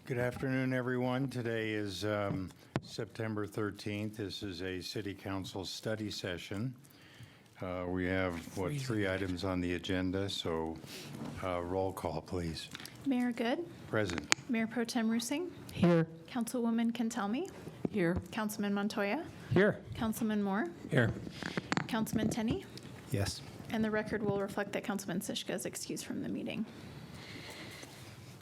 Good afternoon, everyone. Today is September 13th. This is a City Council study session. We have, three items on the agenda, so roll call, please. Mayor Good, Present. Mayor Pro Tem Rusing, Here. Councilwoman Kentelme, Here. Councilman Montoya, Here. Councilman Moore, Here. Councilman Tenney, Yes. and the record will reflect that Councilman Sischka is excused from the meeting.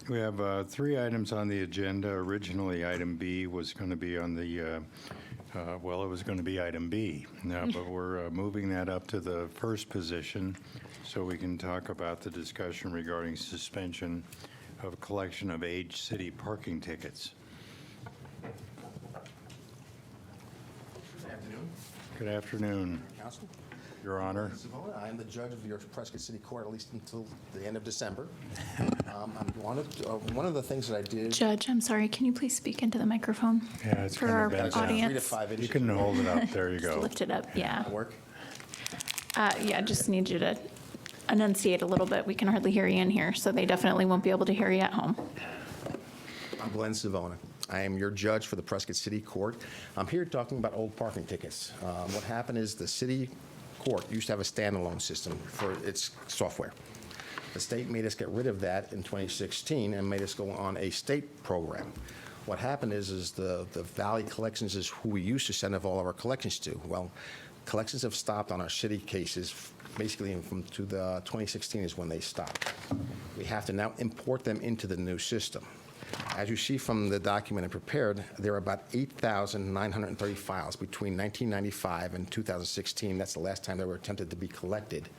We have three items on the agenda. Originally, item B was going to be on the, it was going to be item B. Now, but we're moving that up to the first position so we can talk about the discussion regarding suspension of collection of aged city parking tickets. Good afternoon, Good afternoon, Council. Your Honor. Savona, I am the judge of your Prescott City Court, at least until the end of December. One of the things that I did. Judge, I'm sorry, can you please speak into the microphone? Yeah, it's For kind our of bent down. audience. 3 to 5 inches. You can hold it up. There you Just go. lift it up, yeah. Work? Yeah, just need you to enunciate a little bit. We can hardly hear you in here, so they definitely won't be able to hear you at home. I'm Glenn Savona. I am your judge for the Prescott City Court. I'm here talking about old parking tickets. What happened is the city court used to have a standalone system for its software. The state made us get rid of that in 2016 and made us go on a state program. What happened is the Valley Collections is who we used to send all of our collections to. Well, collections have stopped on our city cases, basically from 2016 is when they stopped. We have to now import them into the new system. As you see from the document I prepared, there are about 8,930 files between 1995 and 2016. That's the last time they were attempted to be collected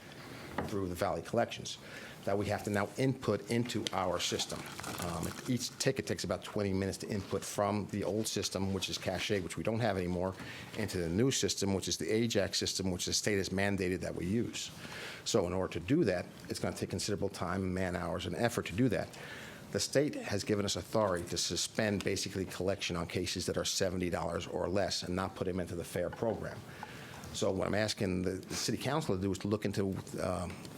through the Valley Collections that we have to now input into our system. Each ticket takes about 20 minutes to input from the old system, which is Cache, which we don't have anymore, into the new system, which is the AJAX system, which the state has mandated that we use. So in order to do that, it's going to take considerable time, man-hours, and effort to do that. The state has given us authority to suspend basically collection on cases that are $70 or less and not put them into the FAIR program. So what I'm asking the city council to do is to look into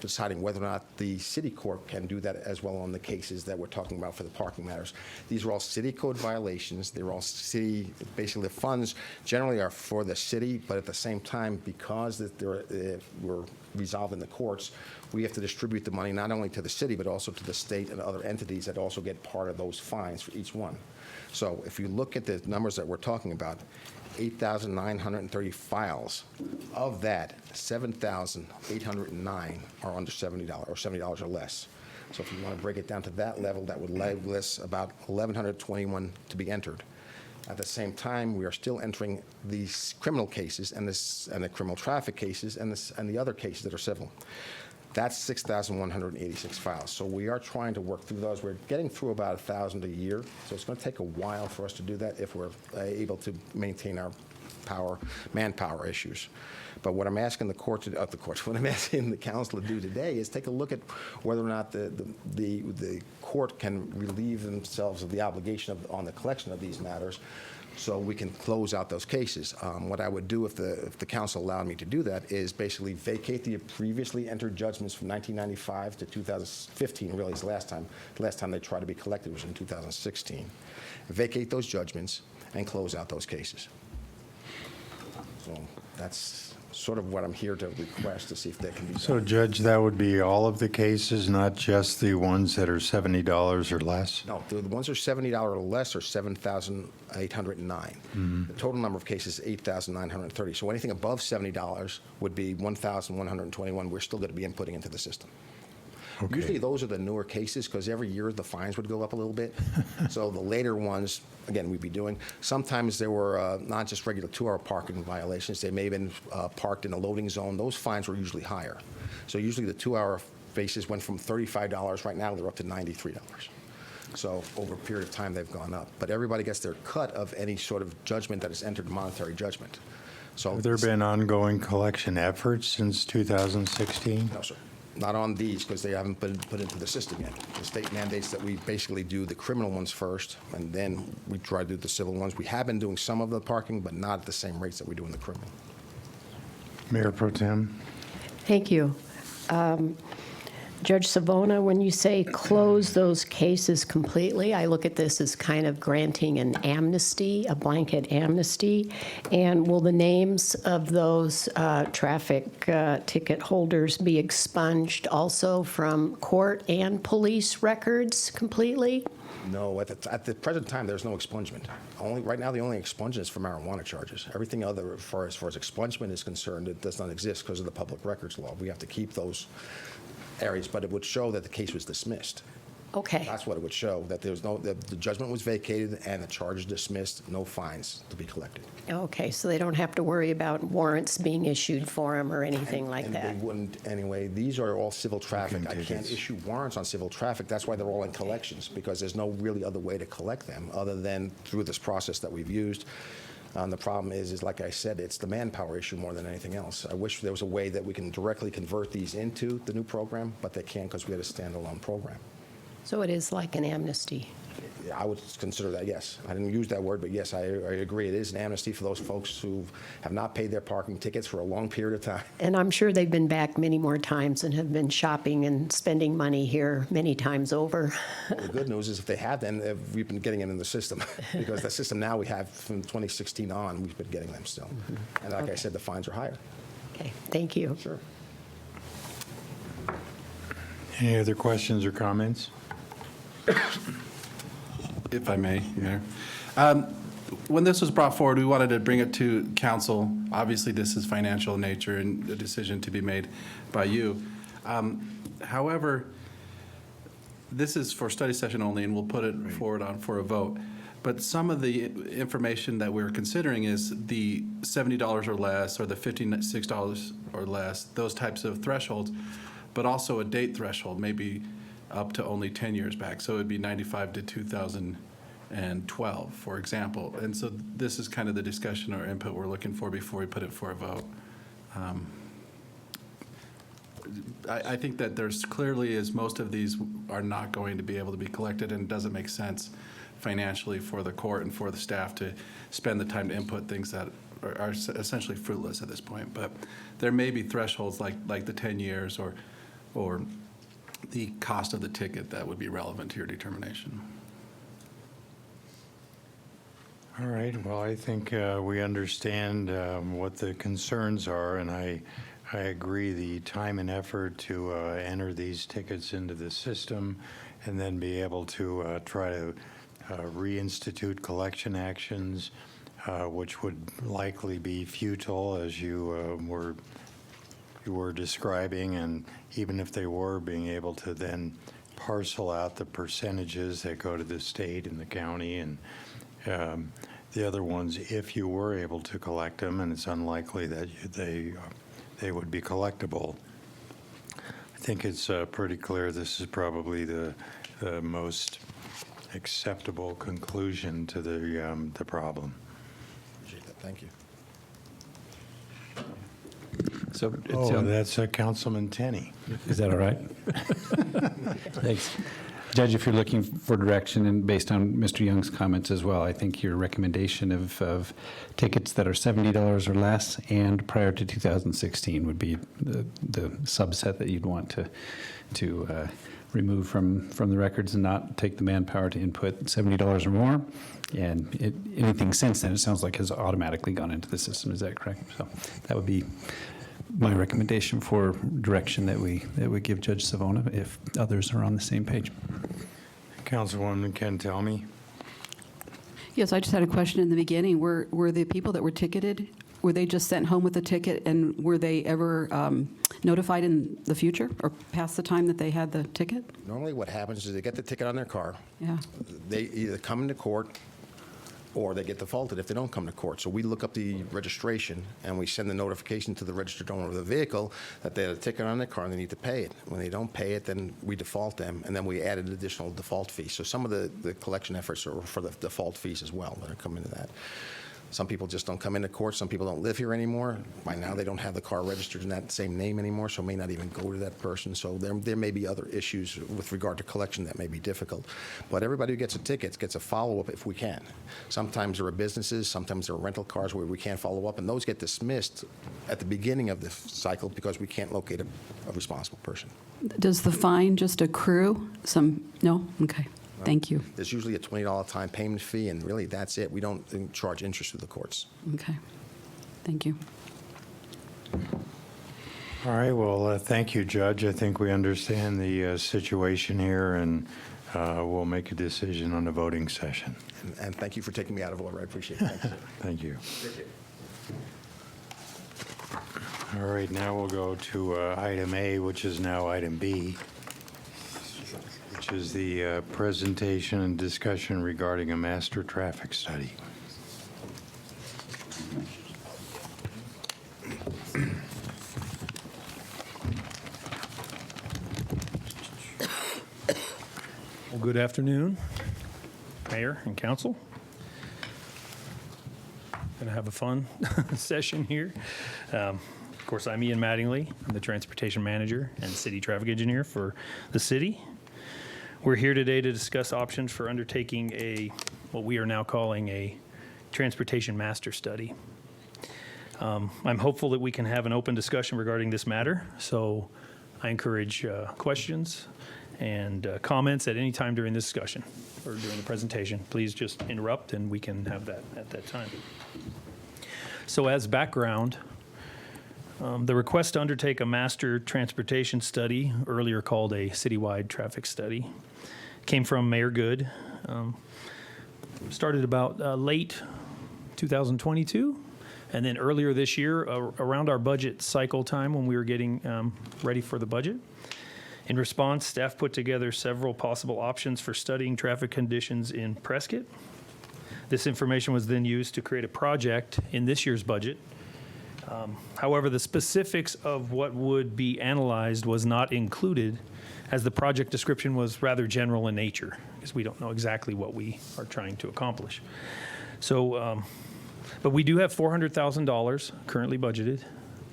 deciding whether or not the city court can do that as well on the cases that we're talking about for the parking matters. These are all city code violations. They're all city, basically the funds generally are for the city, but at the same time, because we're resolved in the courts, we have to distribute the money not only to the city, but also to the state and other entities that also get part of those fines for each one. So if you look at the numbers that we're talking about, 8,930 files. Of that, 7,809 are under $70 or $70 or less. So if you want to break it down to that level, that would leave us about 1,121 to be entered. At the same time, we are still entering these criminal cases and the criminal traffic cases and the other cases that are civil. That's 6,186 files. So we are trying to work through those. We're getting through about 1,000 a year. So it's going to take a while for us to do that if we're able to maintain our manpower issues. But what I'm asking what I'm asking the council to do today is take a look at whether or not the court can relieve themselves of the obligation on the collection of these matters, so we can close out those cases. What I would do if the council allowed me to do that is basically vacate the previously entered judgments from 1995 to 2015, really is the last time. The last time they tried to be collected was in 2016. Vacate those judgments and close out those cases. So that's sort of what I'm here to request to see if that can be done. So, Judge, that would be all of the cases, not just the ones that are $70 or less? No, the ones that are $70 or less are 7,809. The total number of cases is 8,930. So anything above $70 would be 1,121. We're still going to be inputting into the system. Okay. Usually those are the newer cases because every year the fines would go up a little bit. So the later ones, again, we'd be doing. Sometimes there were not just regular 2-hour parking violations. They may have been parked in a loading zone. Those fines were usually higher. So usually the 2-hour basis went from $35. Right now they're up to $93. So over a period of time they've gone up. But everybody gets their cut of any sort of judgment that is entered, monetary judgment. So Have there been ongoing collection efforts since 2016? No, sir. Not on these, because they haven't been put into the system yet. The state mandates that we basically do the criminal ones first, and then we try to do the civil ones. We have been doing some of the parking, but not at the same rates that we do in the criminal. Mayor Pro Tem? Thank you. Judge Savona, when you say close those cases completely, I look at this as kind of granting an amnesty, a blanket amnesty. And will the names of those traffic ticket holders be expunged also from court and police records completely? No, at the present time, there's no expungement. Right now, the only expungement is for marijuana charges. Everything other, as far as expungement is concerned, it does not exist because of the public records law. We have to keep those areas, but it would show that the case was dismissed. Okay. That's what it would show, that the judgment was vacated and the charge dismissed, no fines to be collected. Okay, so they don't have to worry about warrants being issued for them or anything like that? And they wouldn't anyway. These are all civil traffic. I Tickets. can't issue warrants on civil traffic. That's why they're all in collections, because there's no really other way to collect them other than through this process that we've used. The problem is like I said, it's the manpower issue more than anything else. I wish there was a way that we can directly convert these into the new program, but they can't because we had a standalone program. So it is like an amnesty? I would consider that, yes. I didn't use that word, but yes, I agree. It is an amnesty for those folks who have not paid their parking tickets for a long period of time. And I'm sure they've been back many more times and have been shopping and spending money here many times over. The good news is if they have, then we've been getting them in the system. Because the system now we have from 2016 on, we've been getting them still. And like I Okay. said, the fines are higher. Okay, thank you. Sure. Any other questions or comments? If I may, Mayor. When this was brought forward, we wanted to bring it to council. Obviously, this is financial in nature and a decision to be made by you. However, this is for study session only, and we'll put it forward for a vote. But some of the information that we're considering is the $70 or less, or the $56 or less, those types of thresholds, but also a date threshold, maybe up to only 10 years back. So it'd be 95 to 2012, for example. And so this is kind of the discussion or input we're looking for before we put it for a vote. I think that there's clearly, as most of these are not going to be able to be collected, and it doesn't make sense financially for the court and for the staff to spend the time to input things that are essentially fruitless at this point. But there may be thresholds like the 10 years or the cost of the ticket that would be relevant to your determination. All right, well, I think we understand what the concerns are, and I agree the time and effort to enter these tickets into the system and then be able to try to reinstitute collection actions, which would likely be futile, as you were describing, and even if they were, being able to then parcel out the percentages that go to the state and the county and the other ones, if you were able to collect them, and it's unlikely that they would be collectible. I think it's pretty clear this is probably the most acceptable conclusion to the problem. Appreciate that. Thank you. So, Oh, that's Councilman Tenney. is that all right? Thanks. Judge, if you're looking for direction, and based on Mr. Young's comments as well, I think your recommendation of tickets that are $70 or less and prior to 2016 would be the subset that you'd want to remove from the records and not take the manpower to input $70 or more. And anything since then, it sounds like, has automatically gone into the system. Is that correct? So that would be my recommendation for direction that we give Judge Savona, if others are on the same page. Councilwoman Cantelmi? Yes, I just had a question in the beginning. Were the people that were ticketed, were they just sent home with a ticket, and were they ever notified in the future or past the time that they had the ticket? Normally what happens is they get the ticket on their car. Yeah. They either come into court or they get defaulted if they don't come to court. So we look up the registration and we send the notification to the registered owner of the vehicle that they had a ticket on their car and they need to pay it. When they don't pay it, then we default them, and then we add an additional default fee. So some of the collection efforts are for the default fees as well that are coming to that. Some people just don't come into court. Some people don't live here anymore. By now, they don't have the car registered in that same name anymore, so may not even go to that person. So there may be other issues with regard to collection that may be difficult. But everybody who gets a ticket gets a follow-up if we can. Sometimes there are businesses, sometimes there are rental cars where we can't follow up, and those get dismissed at the beginning of the cycle because we can't locate a responsible person. Does the fine just accrue? No? Okay. Thank you. There's usually a $20 time payment fee, and really, that's it. We don't charge interest to the courts. Okay. Thank you. All right, well, thank you, Judge. I think we understand the situation here, and we'll make a decision on the voting session. And thank you for taking me out of order. I appreciate it. Thank you. Thank you. All right, now we'll go to item A, which is now item B, which is the presentation and discussion regarding a master traffic study. Well, good afternoon, Mayor and Council. Going to have a fun session here. Of course, I'm Ian Mattingly. I'm the Transportation Manager and City Traffic Engineer for the city. We're here today to discuss options for undertaking what we are now calling a Transportation Master Study. I'm hopeful that we can have an open discussion regarding this matter, so I encourage questions and comments at any time during this discussion or during the presentation. Please just interrupt and we can have that at that time. So as background, the request to undertake a master transportation study, earlier called a citywide traffic study, came from Mayor Good. Started about late 2022, and then earlier this year, around our budget cycle time when we were getting ready for the budget. In response, staff put together several possible options for studying traffic conditions in Prescott. This information was then used to create a project in this year's budget. However, the specifics of what would be analyzed was not included, as the project description was rather general in nature, because we don't know exactly what we are trying to accomplish. So, but we do have $400,000 currently budgeted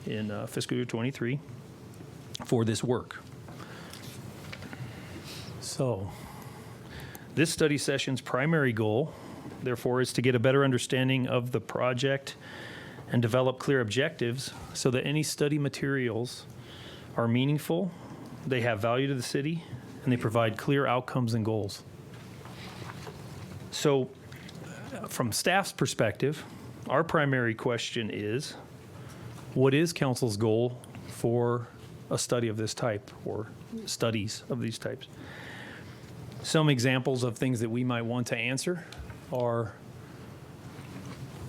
in fiscal year '23 for this work. So, this study session's primary goal, therefore, is to get a better understanding of the project and develop clear objectives so that any study materials are meaningful, they have value to the city, and they provide clear outcomes and goals. So, from staff's perspective, our primary question is, what is council's goal for a study of this type or studies of these types? Some examples of things that we might want to answer are,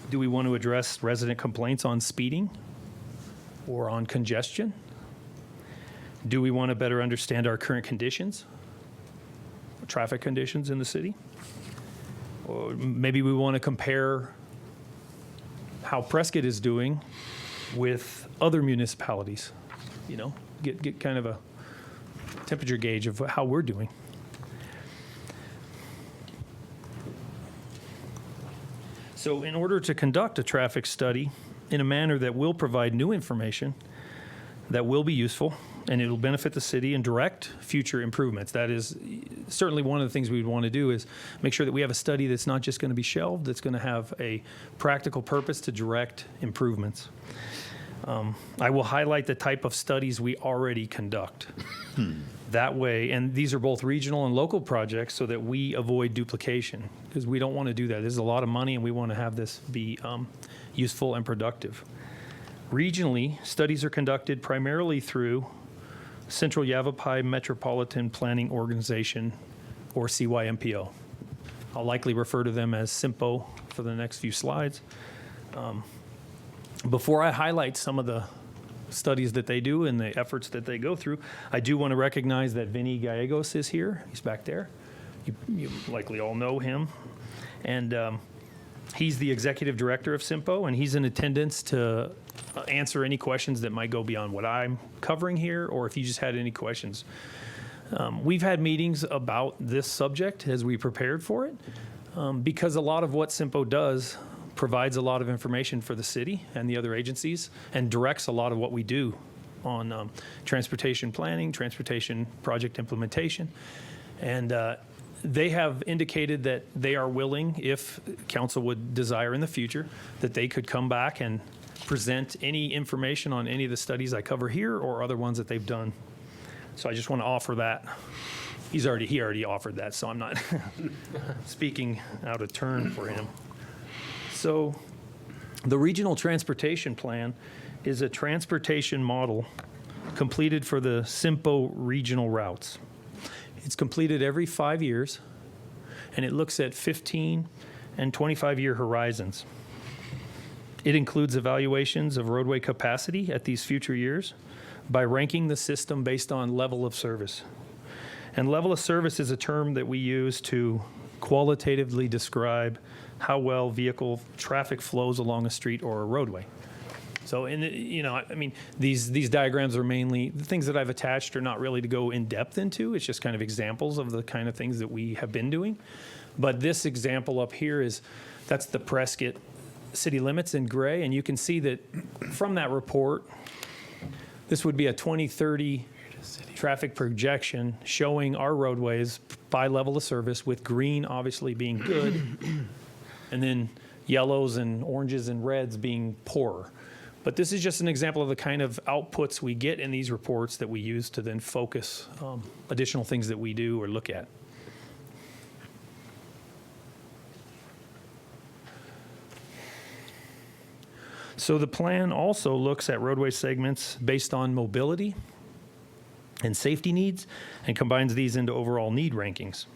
do we want to address resident complaints on speeding or on congestion? Do we want to better understand our current conditions, traffic conditions in the city? Or maybe we want to compare how Prescott is doing with other municipalities, you know, get kind of a temperature gauge of how we're doing. So in order to conduct a traffic study in a manner that will provide new information that will be useful and it will benefit the city and direct future improvements. That is certainly one of the things we would want to do, is make sure that we have a study that's not just going to be shelved, that's going to have a practical purpose to direct improvements. I will highlight the type of studies we already conduct. That way, and these are both regional and local projects, so that we avoid duplication, because we don't want to do that. This is a lot of money, and we want to have this be useful and productive. Regionally, studies are conducted primarily through Central Yavapai Metropolitan Planning Organization, or CYMPO. I'll likely refer to them as SIMPO for the next few slides. Before I highlight some of the studies that they do and the efforts that they go through, I do want to recognize that Vinny Gallegos is here. He's back there. You likely all know him. And he's the executive director of SIMPO, and he's in attendance to answer any questions that might go beyond what I'm covering here, or if you just had any questions. We've had meetings about this subject as we prepared for it, because a lot of what SIMPO does provides a lot of information for the city and the other agencies and directs a lot of what we do on transportation planning, transportation project implementation. And they have indicated that they are willing, if council would desire in the future, that they could come back and present any information on any of the studies I cover here or other ones that they've done. So I just want to offer that. He already offered that, so I'm not speaking out of turn for him. So the Regional Transportation Plan is a transportation model completed for the SIMPO regional routes. It's completed every 5 years, and it looks at 15 and 25-year horizons. It includes evaluations of roadway capacity at these future years by ranking the system based on level of service. And level of service is a term that we use to qualitatively describe how well vehicle traffic flows along a street or a roadway. So, these diagrams are mainly, the things that I've attached are not really to go in depth into. It's just kind of examples of the kind of things that we have been doing. But this example up here that's the Prescott city limits in gray. And you can see that from that report, this would be a 2030 traffic projection showing our roadways by level of service, with green obviously being good, and then yellows and oranges and reds being poorer. But this is just an example of the kind of outputs we get in these reports that we use to then focus additional things that we do or look at. So the plan also looks at roadway segments based on mobility and safety needs and combines these into overall need rankings.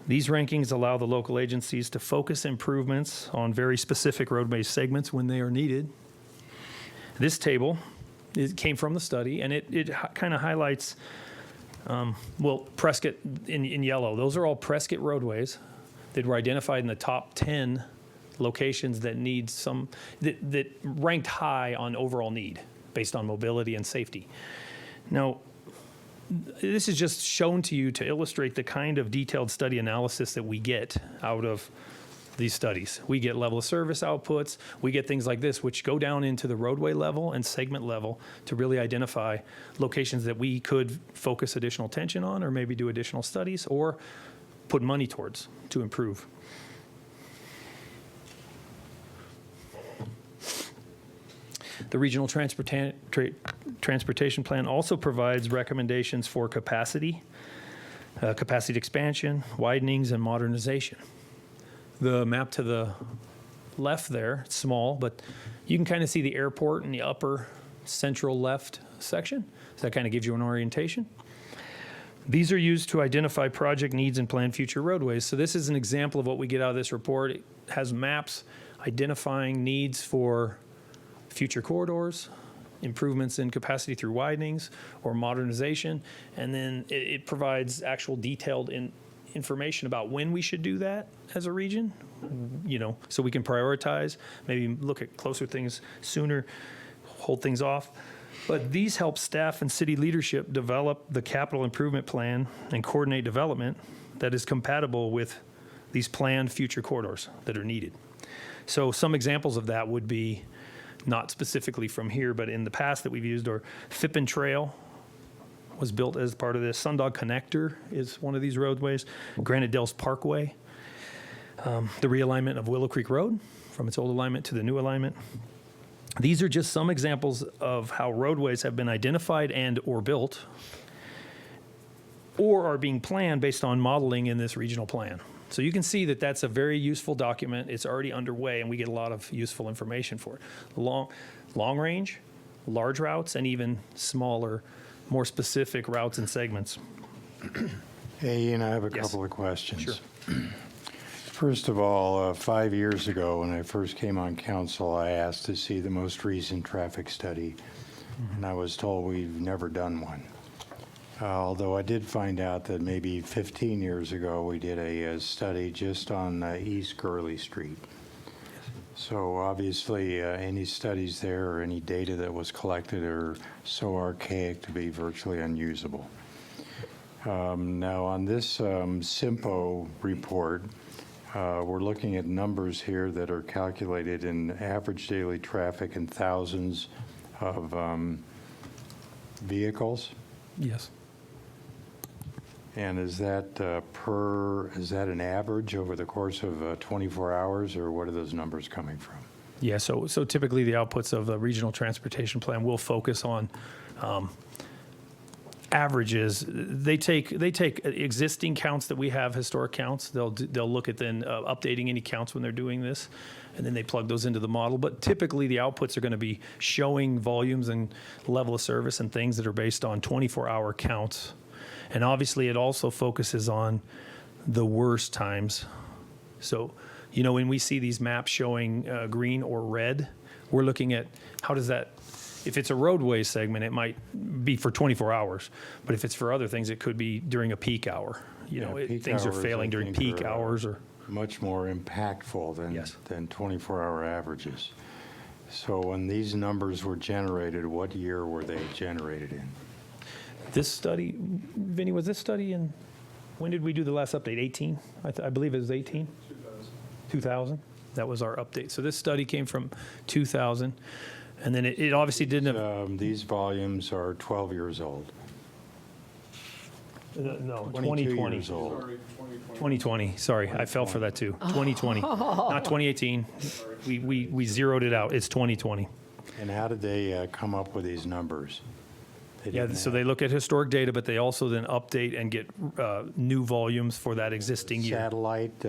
These rankings allow the local agencies to focus improvements on very specific roadway segments when they are needed. This table, it came from the study, and it kind of highlights, Prescott in yellow. Those are all Prescott roadways that were identified in the top 10 locations that need that ranked high on overall need based on mobility and safety. Now, this is just shown to you to illustrate the kind of detailed study analysis that we get out of these studies. We get level of service outputs. We get things like this, which go down into the roadway level and segment level to really identify locations that we could focus additional attention on, or maybe do additional studies, or put money towards to improve. The Regional Transportation Plan also provides recommendations for capacity expansion, widenings, and modernization. The map to the left there, it's small, but you can kind of see the airport in the upper central left section. So that kind of gives you an orientation. These are used to identify project needs and plan future roadways. So this is an example of what we get out of this report. It has maps identifying needs for future corridors, improvements in capacity through widenings or modernization, and then it provides actual detailed information about when we should do that as a region, so we can prioritize, maybe look at closer things sooner, hold things off. But these help staff and city leadership develop the capital improvement plan and coordinate development that is compatible with these planned future corridors that are needed. So some examples of that would be, not specifically from here, but in the past that we've used, or Phippen Trail was built as part of this. Sundog Connector is one of these roadways. Granite Dells Parkway. The realignment of Willow Creek Road from its old alignment to the new alignment. These are just some examples of how roadways have been identified and or built, or are being planned based on modeling in this regional plan. So you can see that that's a very useful document. It's already underway, and we get a lot of useful information for it. Long range, large routes, and even smaller, more specific routes and segments. Hey, Ian, I have a Yes. couple of questions. Sure. First of all, 5 years ago, when I first came on council, I asked to see the most recent traffic study, and I was told we've never done one. Although I did find out that maybe 15 years ago, we did a study just on East Gurley Street. So obviously, any studies there or any data that was collected are so archaic to be virtually unusable. Now, on this SIMPO report, we're looking at numbers here that are calculated in average daily traffic and thousands of vehicles. Yes. And is that is that an average over the course of 24 hours, or what are those numbers coming from? Yeah, so typically the outputs of the regional transportation plan will focus on averages. They take existing counts that we have, historic counts. They'll look at then updating any counts when they're doing this, and then they plug those into the model. But typically the outputs are going to be showing volumes and level of service and things that are based on 24-hour counts. And obviously it also focuses on the worst times. So, you know, when we see these maps showing green or red, we're looking at how does that, if it's a roadway segment, it might be for 24 hours. But if it's for other things, it could be during a peak hour. You know, Peak things are hours, failing I during think, peak are, hours or. much more impactful Yes. than 24-hour averages. So when these numbers were generated, what year were they generated in? This study, Vinny, was this study in, when did we do the last update? 18? I believe it was 18? 2000. That was our update. So this study came from 2000. And then it obviously didn't have, These volumes are 12 years old. no, 22 2020. years old. 2020, sorry, I fell for that too. 2020, not 2018. We zeroed it out. It's 2020. And how did they come up with these numbers? They Yeah, didn't so have they look at historic data, but they also then update and get new volumes for that existing year. satellite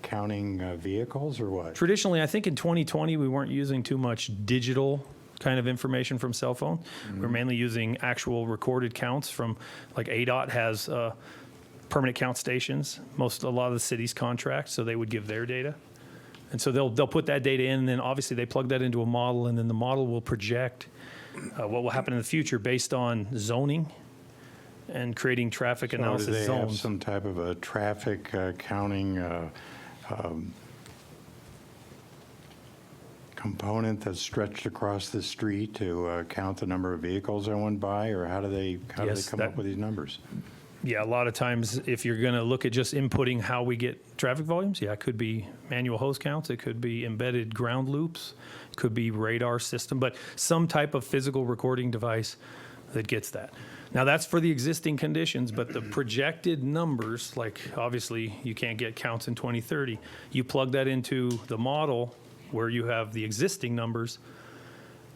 counting vehicles or what? Traditionally, I think in 2020, we weren't using too much digital kind of information from cell phone. We're mainly using actual recorded counts from, like ADOT has permanent count stations. A lot of the cities contract, so they would give their data. And so they'll put that data in, and then obviously they plug that into a model, and then the model will project what will happen in the future based on zoning and creating traffic So analysis do they have zones. some type of a traffic counting component that's stretched across the street to count the number of vehicles that went by, or how do they Yes, come up with these numbers? Yeah, a lot of times, if you're going to look at just inputting how we get traffic volumes, yeah, it could be manual hose counts, it could be embedded ground loops, it could be radar system, but some type of physical recording device that gets that. Now, that's for the existing conditions, but the projected numbers, like obviously you can't get counts in 2030, you plug that into the model where you have the existing numbers,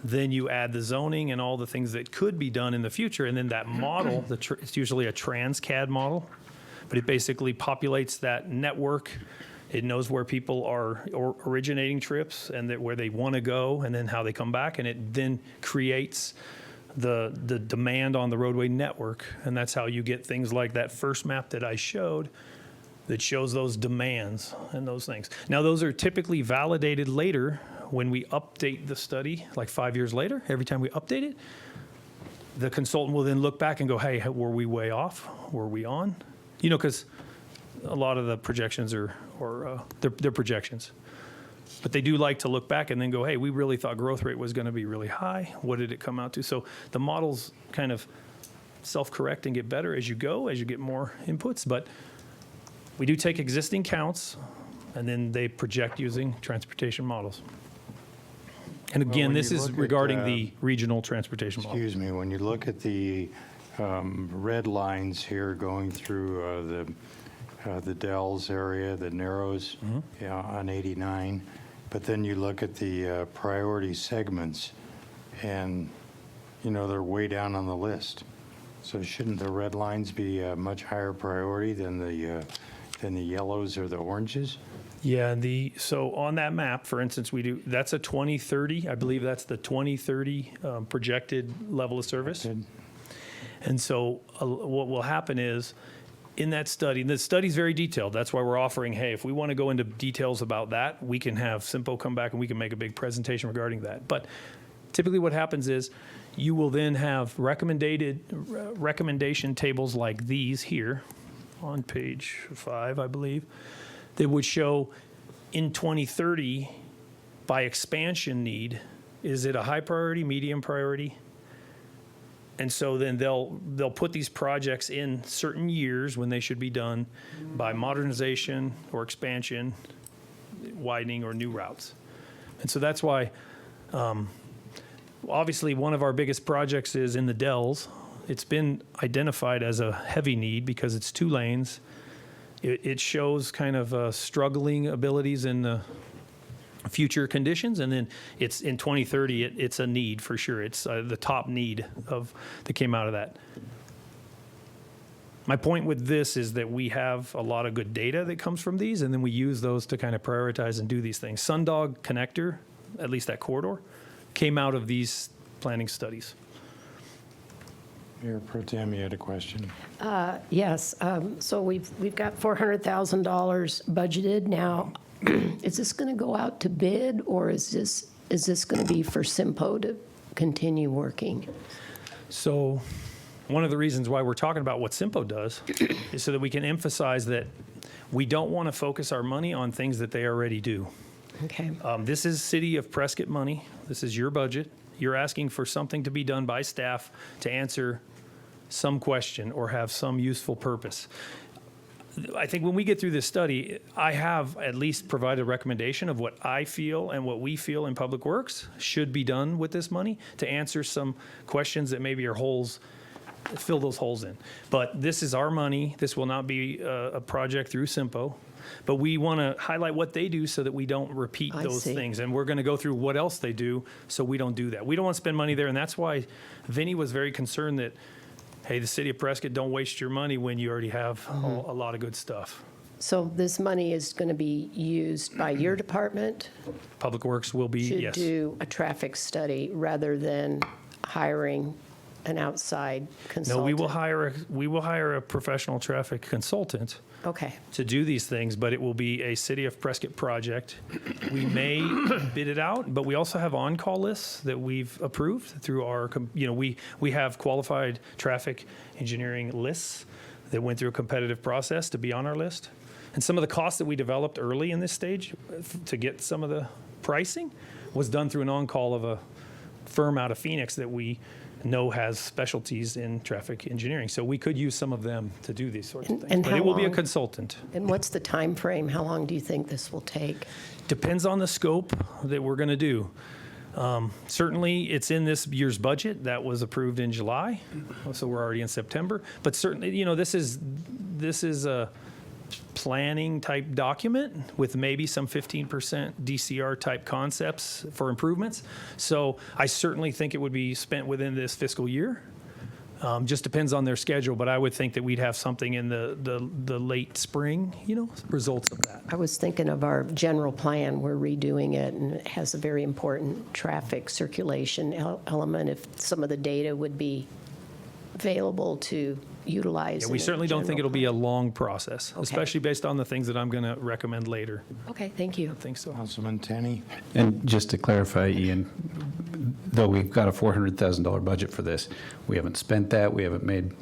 then you add the zoning and all the things that could be done in the future, and then that model, it's usually a TransCAD model, but it basically populates that network. It knows where people are originating trips and where they want to go, and then how they come back, and it then creates the demand on the roadway network, and that's how you get things like that first map that I showed that shows those demands and those things. Now, those are typically validated later when we update the study, like 5 years later. Every time we update it, the consultant will then look back and go, hey, were we way off? Were we on? You know, because a lot of the projections they're projections. But they do like to look back and then go, hey, we really thought growth rate was going to be really high. What did it come out to? So the models kind of self-correct and get better as you go, as you get more inputs. But we do take existing counts, and then they project using transportation models. And Well, again, when this you is look at, regarding the regional transportation model. Excuse me, when you look at the red lines here going through the Dells area, the Narrows, yeah, on 89, but then you look at the priority segments, and, you know, they're way down on the list. So shouldn't the red lines be a much higher priority than the yellows or the oranges? Yeah, so on that map, for instance, that's a 2030, I believe that's the 2030 projected level of service. Good. And so what will happen is, in that study, the study's very detailed. That's why we're offering, hey, if we want to go into details about that, we can have Simpo come back and we can make a big presentation regarding that. But typically what happens is you will then have recommendation tables like these here on page 5, I believe, that would show in 2030 by expansion need, is it a high priority, medium priority? And so then they'll put these projects in certain years when they should be done by modernization or expansion, widening or new routes. And so that's why, obviously, one of our biggest projects is in the Dells. It's been identified as a heavy need because it's 2 lanes. It shows kind of struggling abilities in the future conditions, and then it's in 2030, it's a need for sure. It's the top need that came out of that. My point with this is that we have a lot of good data that comes from these, and then we use those to kind of prioritize and do these things. Sundog Connector, at least that corridor, came out of these planning studies. Mayor Pro Tem, you had a question? Yes, so we've got $400,000 budgeted now. Is this going to go out to bid, or is this going to be for Simpo to continue working? So one of the reasons why we're talking about what Simpo does is so that we can emphasize that we don't want to focus our money on things that they already do. Okay. This is City of Prescott money. This is your budget. You're asking for something to be done by staff to answer some question or have some useful purpose. I think when we get through this study, I have at least provided a recommendation of what I feel and what we feel in Public Works should be done with this money to answer some questions that maybe are holes, fill those holes in. But this is our money. This will not be a project through Simpo. But we want to highlight what they do so that we don't repeat I those see. things. And we're going to go through what else they do so we don't do that. We don't want to spend money there. And that's why Vinny was very concerned that, hey, the City of Prescott, don't waste your money when you already have a lot of good stuff. So this money is going to be used by your department Public Works will be, to yes. do a traffic study rather than hiring an outside No, consultant? we will hire a professional traffic consultant Okay, to do these things, but it will be a City of Prescott project. We may bid it out, but we also have on-call lists that we've approved through our, we have qualified traffic engineering lists that went through a competitive process to be on our list. And some of the costs that we developed early in this stage to get some of the pricing was done through an on-call of a firm out of Phoenix that we know has specialties in traffic engineering. So we could use some of them to do these sorts of things. And But how it will be a long? consultant. and what's the time frame? How long do you think this will take? Depends on the scope that we're going to do. Certainly, it's in this year's budget. That was approved in July, so we're already in September. But certainly, this is a planning type document with maybe some 15% DCR type concepts for improvements. So I certainly think it would be spent within this fiscal year. Just depends on their schedule, but I would think that we'd have something in the late spring, results of that. I was thinking of our general plan. We're redoing it, and it has a very important traffic circulation element. If some of the data would be available to utilize. Yeah, we in a certainly don't think it'll general be a long process, Okay. especially based on the things that I'm going to recommend later. plan. Okay, thank you. I think so. Councilman Tenney? And just to clarify, Ian, though we've got a $400,000 budget for this, we haven't spent that, we haven't made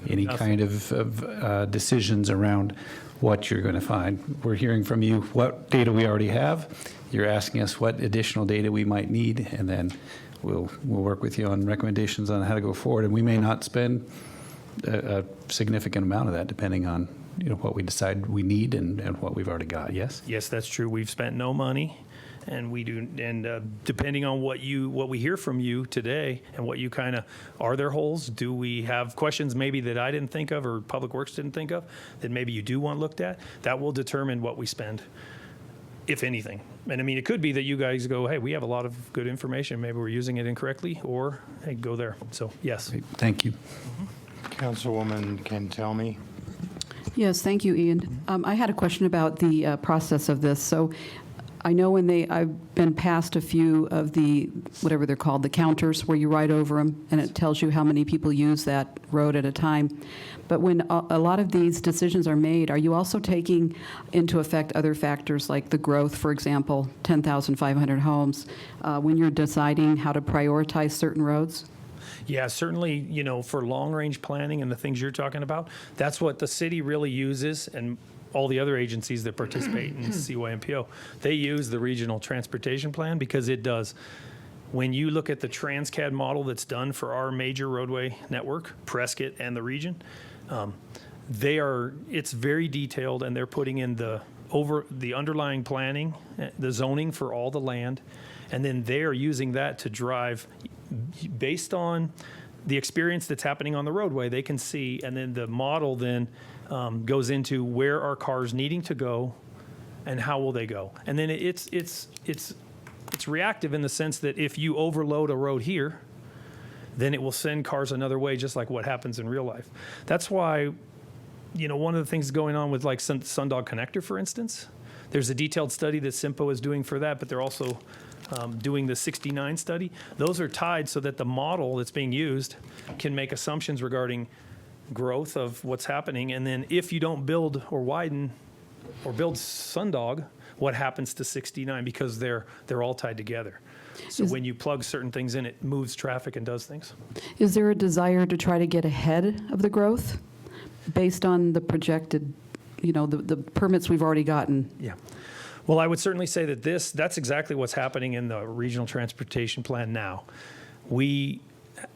any Nothing. kind of decisions around what you're going to find. We're hearing from you what data we already have. You're asking us what additional data we might need, and then we'll work with you on recommendations on how to go forward. And we may not spend a significant amount of that, depending on what we decide we need and what we've already got. Yes. Yes, that's true. We've spent no money, and we do. And depending on what we hear from you today, and what you kind of are there holes? Do we have questions maybe that I didn't think of or Public Works didn't think of that maybe you do want looked at? That will determine what we spend, if anything. And I mean, it could be that you guys go, hey, we have a lot of good information. Maybe we're using it incorrectly, or hey, go there. So yes. Thank you. Councilwoman Cantelmi? Yes, thank you, Ian. I had a question about the process of this. So I know I've been past a few of the, whatever they're called, the counters where you write over them, and it tells you how many people use that road at a time. But when a lot of these decisions are made, are you also taking into effect other factors like the growth, for example, 10,500 homes, when you're deciding how to prioritize certain roads? Yeah, certainly, for long-range planning and the things you're talking about, that's what the city really uses, and all the other agencies that participate in CYMPO, they use the regional transportation plan because it does When you look at the Transcad model that's done for our major roadway network, Prescott and the region, it's very detailed, and they're putting in the underlying planning, the zoning for all the land, and then they're using that to drive based on the experience that's happening on the roadway. They can see, and then the model then goes into where are cars needing to go, and how will they go, and then it's reactive in the sense that if you overload a road here, then it will send cars another way, just like what happens in real life. That's why, one of the things going on with like Sundog Connector, for instance, there's a detailed study that SIMPO is doing for that, but they're also doing the 69 study. Those are tied so that the model that's being used can make assumptions regarding growth of what's happening. And then if you don't build or widen or build Sundog, what happens to 69? Because they're all tied together. So when you plug certain things in, it moves traffic and does things. Is there a desire to try to get ahead of the growth based on the projected, the permits we've already gotten? Yeah. Well, I would certainly say that that's exactly what's happening in the regional transportation plan now. We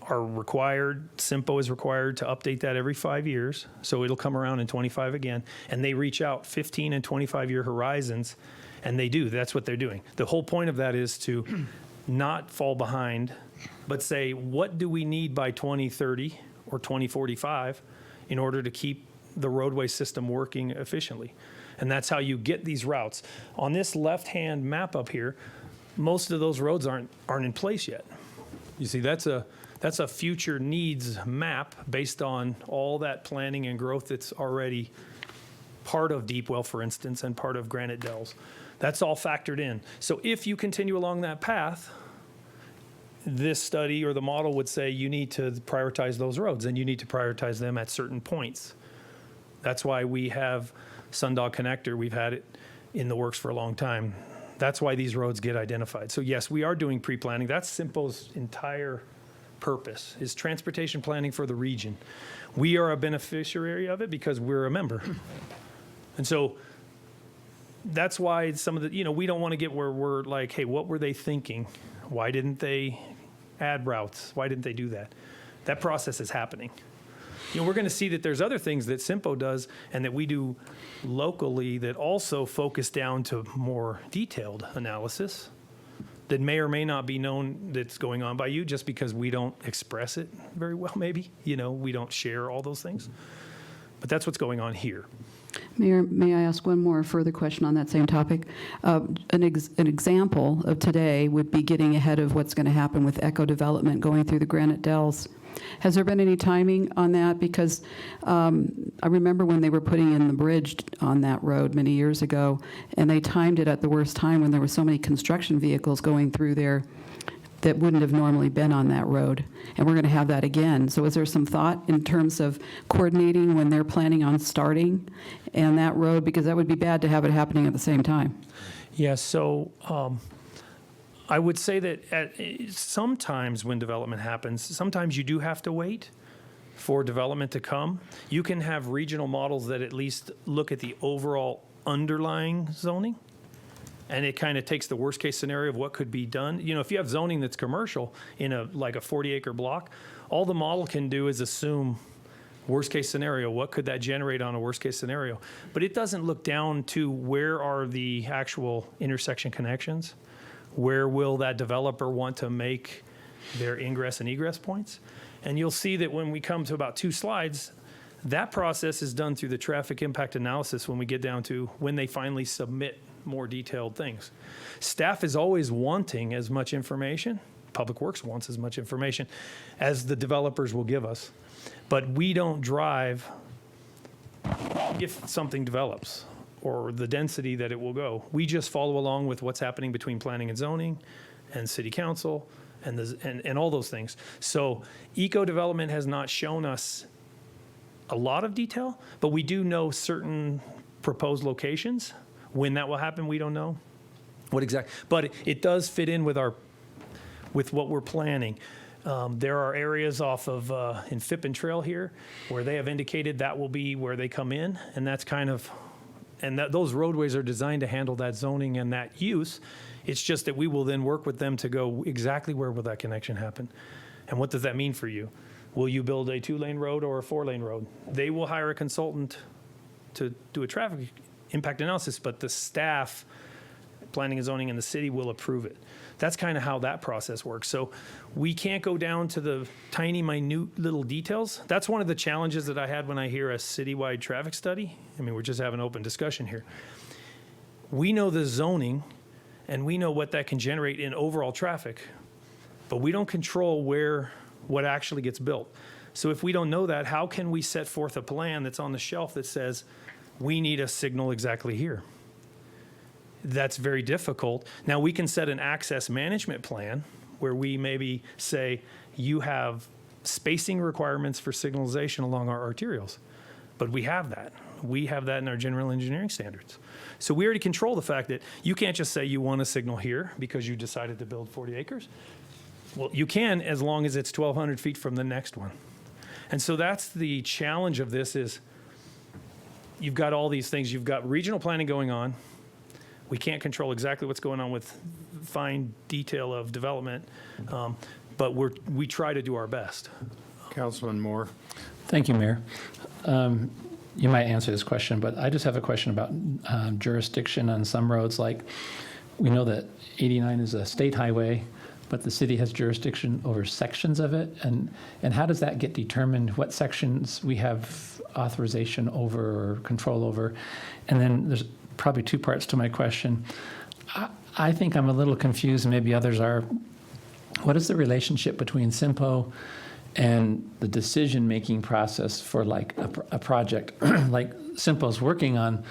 are required, SIMPO is required to update that every 5 years, so it'll come around in 25 again, and they reach out 15 and 25-year horizons, and they do. That's what they're doing. The whole point of that is to not fall behind, but say, what do we need by 2030 or 2045 in order to keep the roadway system working efficiently? And that's how you get these routes. On this left-hand map up here, most of those roads aren't in place yet. You see, that's a future needs map based on all that planning and growth that's already part of Deepwell, for instance, and part of Granite Dells. That's all factored in. So if you continue along that path, this study or the model would say you need to prioritize those roads, and you need to prioritize them at certain points. That's why we have Sundog Connector. We've had it in the works for a long time. That's why these roads get identified. So yes, we are doing pre-planning. That's SIMPO's entire purpose, is transportation planning for the region. We are a beneficiary of it because we're a member. And so that's why some of the, we don't want to get where we're like, hey, what were they thinking? Why didn't they add routes? Why didn't they do that? That process is happening. We're going to see that there's other things that SIMPO does and that we do locally that also focus down to more detailed analysis that may or may not be known that's going on by you just because we don't express it very well, maybe. We don't share all those things. But that's what's going on here. Mayor, may I ask one more further question on that same topic? An example of today would be getting ahead of what's going to happen with eco development going through the Granite Dells. Has there been any timing on that? Because I remember when they were putting in the bridge on that road many years ago, and they timed it at the worst time when there were so many construction vehicles going through there that wouldn't have normally been on that road. And we're going to have that again. So is there some thought in terms of coordinating when they're planning on starting and that road? Because that would be bad to have it happening at the same time. Yeah, so I would say that sometimes when development happens, sometimes you do have to wait for development to come. You can have regional models that at least look at the overall underlying zoning, and it kind of takes the worst case scenario of what could be done. If you have zoning that's commercial in a 40-acre block, all the model can do is assume worst case scenario. What could that generate on a worst case scenario? But it doesn't look down to where are the actual intersection connections. Where will that developer want to make their ingress and egress points? And you'll see that when we come to about 2 slides, that process is done through the traffic impact analysis when we get down to when they finally submit more detailed things. Staff is always wanting as much information, Public Works wants as much information as the developers will give us. But we don't drive if something develops or the density that it will go. We just follow along with what's happening between planning and zoning and city council and all those things. So eco development has not shown us a lot of detail, but we do know certain proposed locations. When that will happen, we don't know what exact, but it does fit in with what we're planning. There are areas off of in Phippen Trail here where they have indicated that will be where they come in, and that's kind of And those roadways are designed to handle that zoning and that use. It's just that we will then work with them to go exactly where will that connection happen? And what does that mean for you? Will you build a 2-lane road or a 4-lane road? They will hire a consultant to do a traffic impact analysis, but the staff, planning and zoning in the city will approve it. That's kind of how that process works. So we can't go down to the tiny, minute little details. That's one of the challenges that I had when I hear a citywide traffic study. I mean, we're just having an open discussion here. We know the zoning and we know what that can generate in overall traffic, but we don't control what actually gets built. So if we don't know that, how can we set forth a plan that's on the shelf that says, we need a signal exactly here? That's very difficult. Now, we can set an access management plan where we maybe say, you have spacing requirements for signalization along our arterials. But we have that. We have that in our general engineering standards. So we already control the fact that you can't just say you want a signal here because you decided to build 40 acres. Well, you can as long as it's 1,200 feet from the next one. And so that's the challenge of this is you've got all these things. You've got regional planning going on. We can't control exactly what's going on with fine detail of development, but we try to do our best. Councilman Moore? Thank you, Mayor. You might answer this question, but I just have a question about jurisdiction on some roads. Like, we know that 89 is a state highway, but the city has jurisdiction over sections of it. And how does that get determined? What sections we have authorization over or control over? And then there's probably two parts to my question. I think I'm a little confused, and maybe others are. What is the relationship between SIMPO and the decision-making process for like a project? Like SIMPO's working on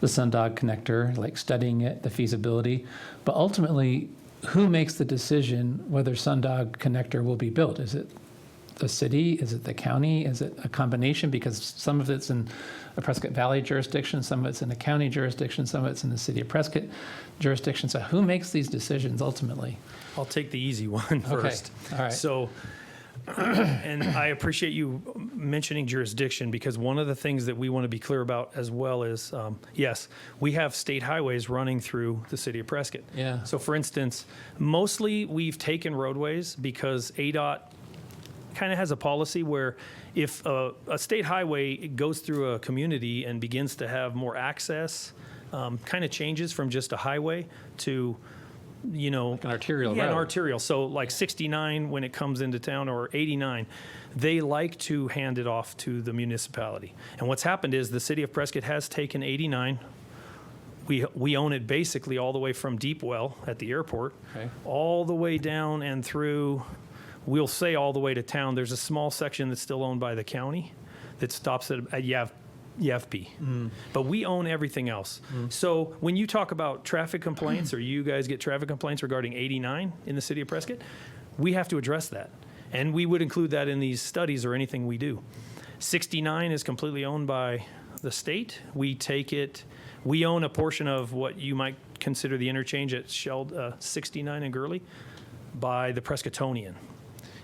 the Sundog connector, like studying it, the feasibility, but ultimately, who makes the decision whether Sundog connector will be built? Is it the city? Is it the county? Is it a combination? Because some of it's in a Prescott Valley jurisdiction, some of it's in a county jurisdiction, some of it's in the city of Prescott jurisdiction. So who makes these decisions ultimately? I'll take the easy one first. All right. So, and I appreciate you mentioning jurisdiction because one of the things that we want to be clear about as well is, yes, we have state highways running through the city of Prescott. Yeah. So for instance, mostly we've taken roadways because ADOT kind of has a policy where if a state highway goes through a community and begins to have more access, kind of changes from just a highway to, you know, An arterial yeah, an road. arterial. So like 69 when it comes into town or 89, they like to hand it off to the municipality. And what's happened is the city of Prescott has taken 89. We own it basically all the way from Deepwell at the airport, Okay. all the way down and through. We'll say all the way to town. There's a small section that's still owned by the county that stops at YAVP. But we own everything else. So when you talk about traffic complaints or you guys get traffic complaints regarding 89 in the city of Prescott, we have to address that. And we would include that in these studies or anything we do. 69 is completely owned by the state. We take it, we own a portion of what you might consider the interchange at 69 and Gurley by the Prescottonian.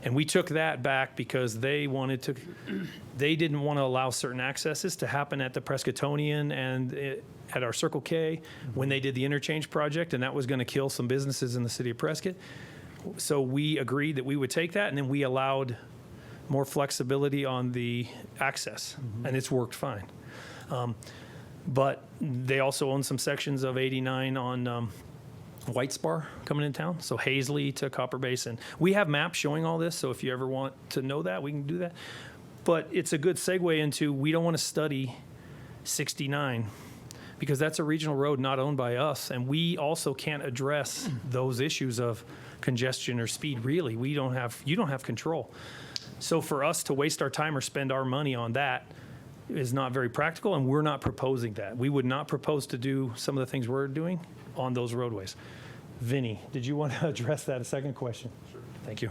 And we took that back because they didn't want to allow certain accesses to happen at the Prescottonian and at our Circle K when they did the interchange project, and that was going to kill some businesses in the city of Prescott. So we agreed that we would take that, and then we allowed more flexibility on the access, and it's worked fine. But they also own some sections of 89 on White Spar coming in town, so Hazley to Copper Basin. We have maps showing all this, so if you ever want to know that, we can do that. But it's a good segue into we don't want to study 69 because that's a regional road not owned by us, and we also can't address those issues of congestion or speed. Really, you don't have control. So for us to waste our time or spend our money on that is not very practical, and we're not proposing that. We would not propose to do some of the things we're doing on those roadways. Vinny, did you want to address that, a second question? Sure. Thank you.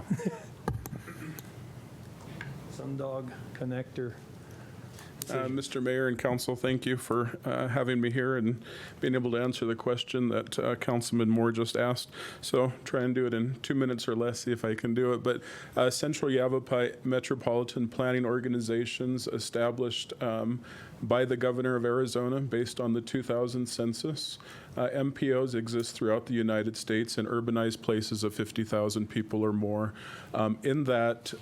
Sundog connector. Mr. Mayor and Council, thank you for having me here and being able to answer the question that Councilman Moore just asked. So try and do it in 2 minutes or less, see if I can do it. But Central Yavapai Metropolitan Planning Organizations established by the governor of Arizona based on the 2000 census. MPOs exist throughout the United States in urbanized places of 50,000 people or more. In that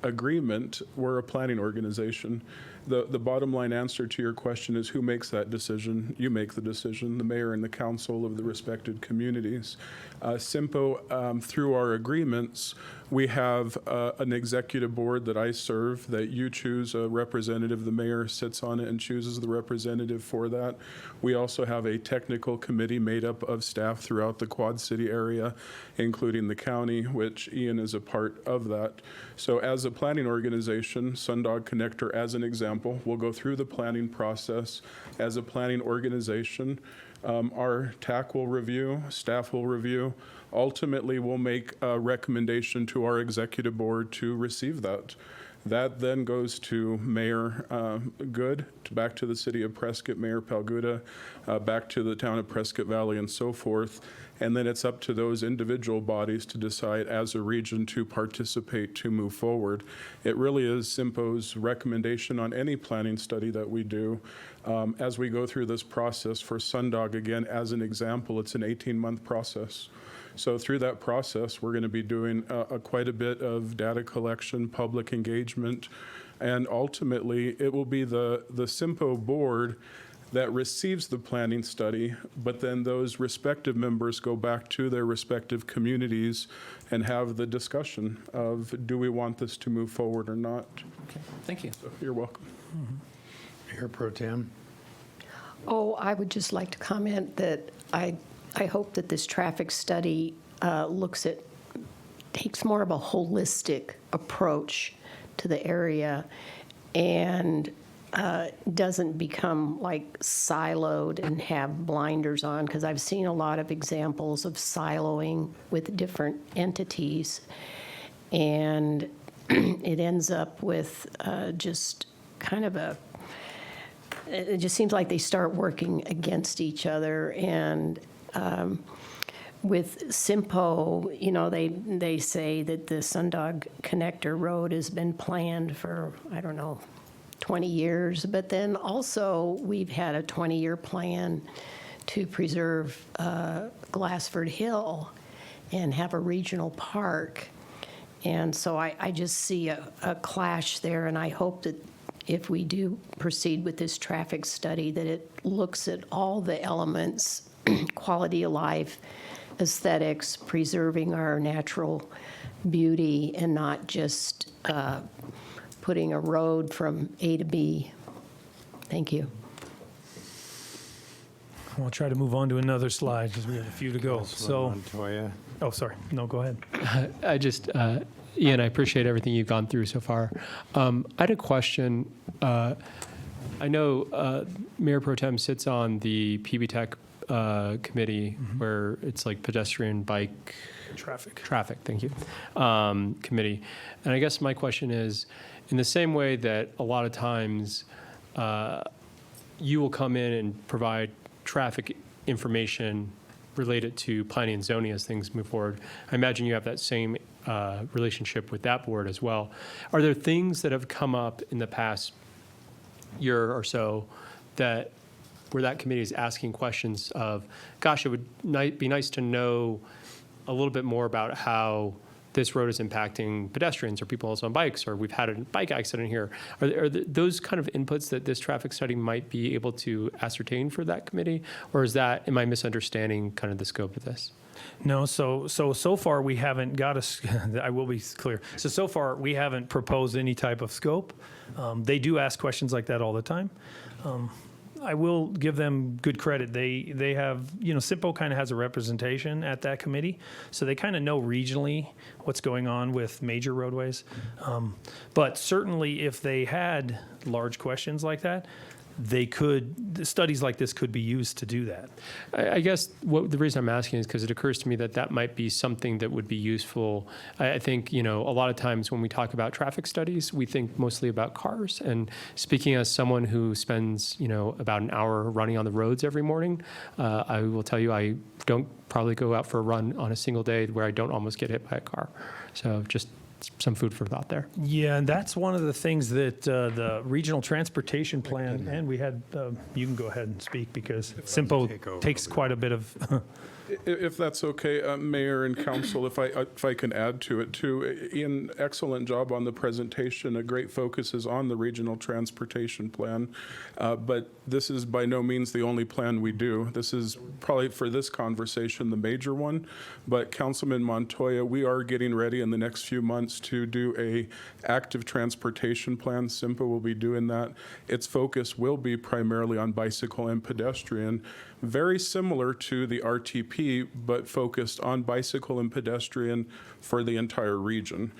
agreement, we're a planning organization. The bottom line answer to your question is who makes that decision? You make the decision, the mayor and the council of the respected communities. SIMPO, through our agreements, we have an executive board that I serve, that you choose a representative, the mayor sits on it and chooses the representative for that. We also have a technical committee made up of staff throughout the Quad City area, including the county, which Ian is a part of that. So as a planning organization, Sundog Connector as an example, we'll go through the planning process as a planning organization. Our TAC will review, staff will review. Ultimately, we'll make a recommendation to our executive board to receive that. That then goes to Mayor Good, back to the city of Prescott, Mayor Palguda, back to the town of Prescott Valley and so forth. And then it's up to those individual bodies to decide as a region to participate, to move forward. It really is SIMPO's recommendation on any planning study that we do. As we go through this process for Sundog, again, as an example, it's an 18-month process. So through that process, we're going to be doing quite a bit of data collection, public engagement, and ultimately it will be the SIMPO board that receives the planning study, but then those respective members go back to their respective communities and have the discussion of, do we want this to move forward or not? Okay, thank you. So you're welcome. Mayor Pro Tem? Oh, I would just like to comment that I hope that this traffic study takes more of a holistic approach to the area and doesn't become like siloed and have blinders on, because I've seen a lot of examples of siloing with different entities, and it ends up with just kind of it just seems like they start working against each other. And with SIMPO, you know, they say that the Sundog Connector Road has been planned for, I don't know, 20 years, but then also we've had a 20-year plan to preserve Glassford Hill and have a regional park. And so I just see a clash there, and I hope that if we do proceed with this traffic study, that it looks at all the elements, quality of life, aesthetics, preserving our natural beauty, and not just putting a road from A to B. Thank you. I'll try to move on to another slide because we have a few to go. So, Montoya? oh, sorry. No, go ahead. I just, Ian, I appreciate everything you've gone through so far. I had a question. I know Mayor Pro Tem sits on the PB Tech committee where it's like pedestrian, bike, Traffic. thank you, committee. And I guess my question is, in the same way that a lot of times you will come in and provide traffic information related to planning and zoning as things move forward, I imagine you have that same relationship with that board as well. Are there things that have come up in the past year or so that where that committee is asking questions of, gosh, it would be nice to know a little bit more about how this road is impacting pedestrians or people also on bikes, or we've had a bike accident here. Are those kind of inputs that this traffic study might be able to ascertain for that committee? Or am I misunderstanding kind of the scope of this? No, so far we haven't got I will be clear. So far we haven't proposed any type of scope. They do ask questions like that all the time. I will give them good credit. They have, SIMPO kind of has a representation at that committee, so they kind of know regionally what's going on with major roadways. But certainly if they had large questions like that, studies like this could be used to do that. I guess the reason I'm asking is because it occurs to me that might be something that would be useful. I think, a lot of times when we talk about traffic studies, we think mostly about cars. And speaking as someone who spends, about an hour running on the roads every morning, I will tell you I don't probably go out for a run on a single day where I don't almost get hit by a car. So just some food for thought there. Yeah, and that's one of the things that the regional transportation plan, and we had, you can go ahead and speak because take SIMPO over takes over quite a bit of, If that's okay, Mayor and Council, if I can add to it too. Ian, excellent job on the presentation. A great focus is on the regional transportation plan, but this is by no means the only plan we do. This is probably for this conversation the major one, but Councilman Montoya, we are getting ready in the next few months to do a active transportation plan. SIMPA will be doing that. Its focus will be primarily on bicycle and pedestrian, very similar to the RTP, but focused on bicycle and pedestrian for the entire region.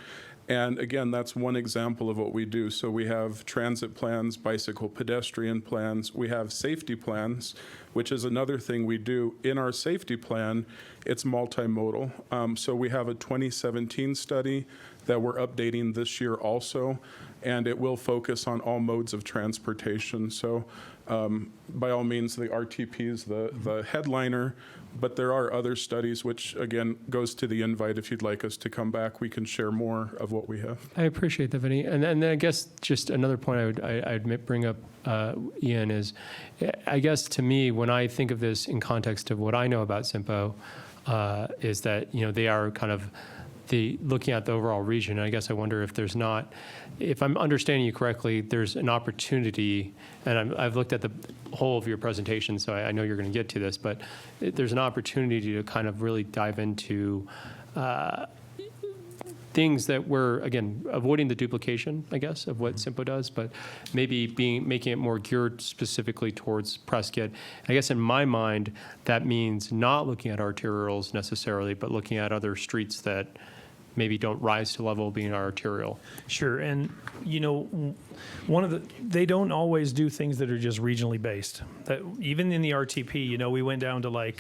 And again, that's one example of what we do. So we have transit plans, bicycle pedestrian plans, we have safety plans, which is another thing we do. In our safety plan, it's multimodal. So we have a 2017 study that we're updating this year also, and it will focus on all modes of transportation. So by all means, the RTP is the headliner, but there are other studies, which again goes to the invite. If you'd like us to come back, we can share more of what we have. I appreciate that, Vinny. And then I guess just another point I'd bring up, Ian, is I guess to me, when I think of this in context of what I know about SIMPO, is that, they are kind of looking at the overall region. And I guess I wonder if there's not, if I'm understanding you correctly, there's an opportunity, and I've looked at the whole of your presentation, so I know you're going to get to this, but there's an opportunity to kind of really dive into things that we're, again, avoiding the duplication, I guess, of what SIMPO does, but maybe making it more geared specifically towards Prescott. I guess in my mind, that means not looking at arterials necessarily, but looking at other streets that maybe don't rise to the level of being arterial. sure. And, they don't always do things that are just regionally based. That even in the RTP, we went down to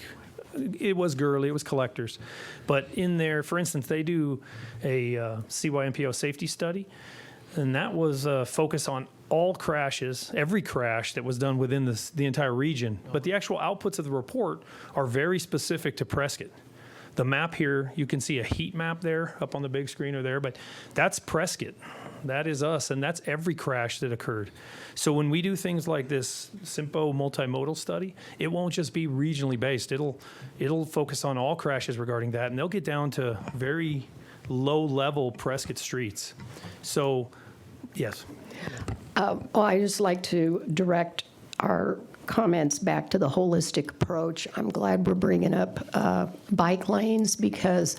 it was Gurley, it was collectors. But in there, for instance, they do a CYMPO safety study, and that was focused on all crashes, every crash that was done within the entire region. But the actual outputs of the report are very specific to Prescott. The map here, you can see a heat map there up on the big screen or there, but that's Prescott. That is us, and that's every crash that occurred. So when we do things like this SIMPO multimodal study, it won't just be regionally based. It'll focus on all crashes regarding that, and they'll get down to very low-level Prescott streets. So, yes. Well, I just like to direct our comments back to the holistic approach. I'm glad we're bringing up bike lanes because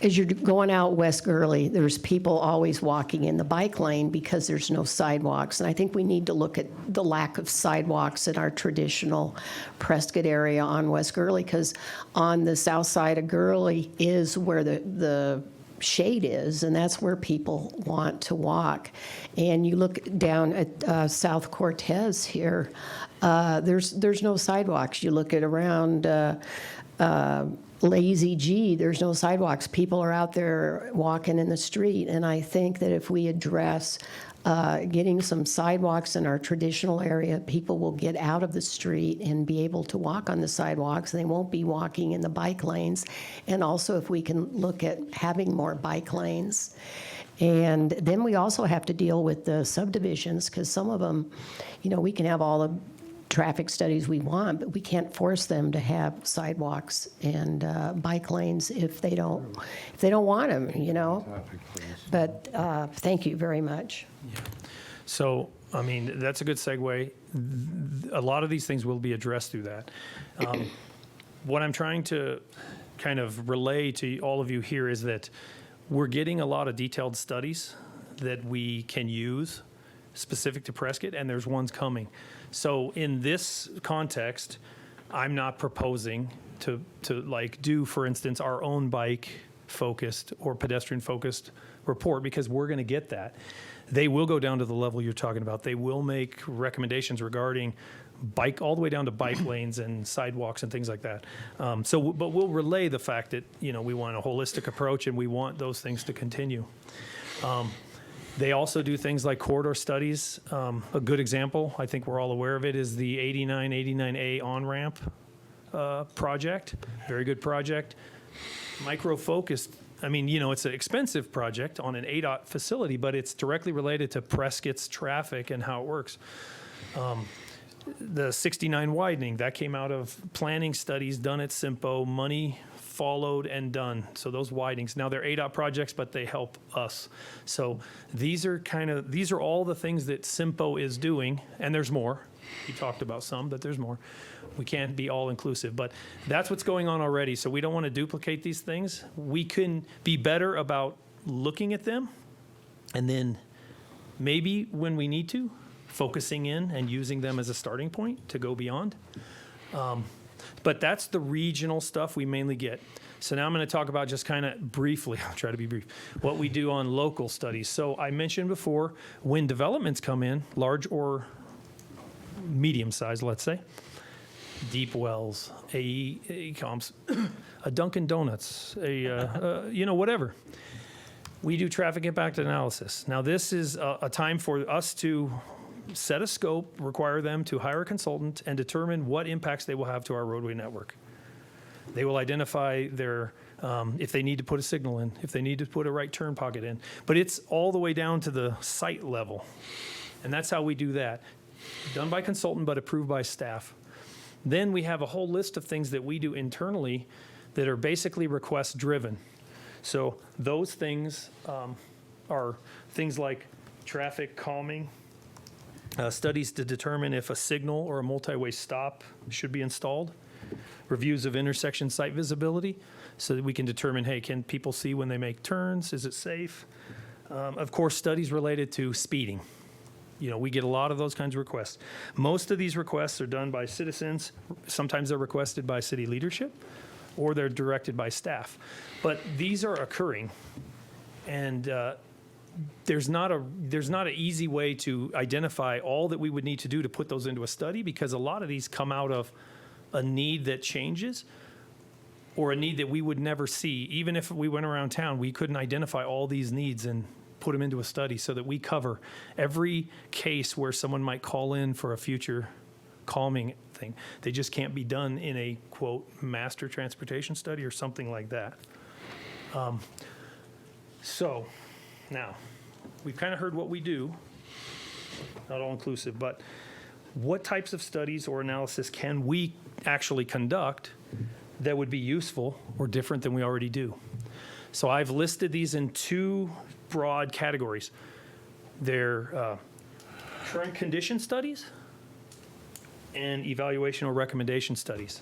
as you're going out West Gurley, there's people always walking in the bike lane because there's no sidewalks. And I think we need to look at the lack of sidewalks in our traditional Prescott area on West Gurley, because on the south side of Gurley is where the shade is, and that's where people want to walk. And you look down at South Cortez here, there's no sidewalks. You look at around Lazy G, there's no sidewalks. People are out there walking in the street, and I think that if we address getting some sidewalks in our traditional area, people will get out of the street and be able to walk on the sidewalks. They won't be walking in the bike lanes. And also if we can look at having more bike lanes. And then we also have to deal with the subdivisions, because some of them, we can have all the traffic studies we want, but we can't force them to have sidewalks and bike lanes if they don't want them, But thank you very much. So, that's a good segue. A lot of these things will be addressed through that. What I'm trying to kind of relay to all of you here is that we're getting a lot of detailed studies that we can use specific to Prescott, and there's ones coming. So in this context, I'm not proposing to do, for instance, our own bike-focused or pedestrian-focused report, because we're going to get that. they will go down to the level you're talking about. They will make recommendations regarding all the way down to bike lanes and sidewalks and things like that. But we'll relay the fact that, we want a holistic approach and we want those things to continue. They also do things like corridor studies. A good example, I think we're all aware of it, is the 89A on-ramp project. Very good project. Micro-focused. I mean, it's an expensive project on an ADOT facility, but it's directly related to Prescott's traffic and how it works. The 69 widening, that came out of planning studies done at SIMPO, money followed and done. So those widenings, now they're ADOT projects, but they help us. So these are all the things that SIMPO is doing, and there's more. He talked about some, but there's more. We can't be all inclusive, but that's what's going on already. So we don't want to duplicate these things. We can be better about looking at them, and then maybe when we need to, focusing in and using them as a starting point to go beyond. But that's the regional stuff we mainly get. So now I'm going to talk about just kind of briefly, I'll try to be brief, what we do on local studies. So I mentioned before, when developments come in, large or medium size, let's say, Deep Wells, AE Comps, a Dunkin' Donuts, whatever. We do traffic impact analysis. Now this is a time for us to set a scope, require them to hire a consultant, and determine what impacts they will have to our roadway network. They will identify if they need to put a signal in, if they need to put a right turn pocket in. But it's all the way down to the site level. And that's how we do that. Done by consultant, but approved by staff. Then we have a whole list of things that we do internally that are basically request driven. So those things are things like traffic calming, studies to determine if a signal or a multi-way stop should be installed, reviews of intersection site visibility so that we can determine, hey, can people see when they make turns? Is it safe? Of course, studies related to speeding. We get a lot of those kinds of requests. Most of these requests are done by citizens. Sometimes they're requested by city leadership or they're directed by staff. But these are occurring, and there's not an easy way to identify all that we would need to do to put those into a study, because a lot of these come out of a need that changes or a need that we would never see. Even if we went around town, we couldn't identify all these needs and put them into a study so that we cover every case where someone might call in for a future calming thing. They just can't be done in a, quote, master transportation study or something like that. So now, we've kind of heard what we do, not all inclusive, but what types of studies or analysis can we actually conduct that would be useful or different than we already do? So I've listed these in two broad categories. They're current condition studies and evaluation or recommendation studies.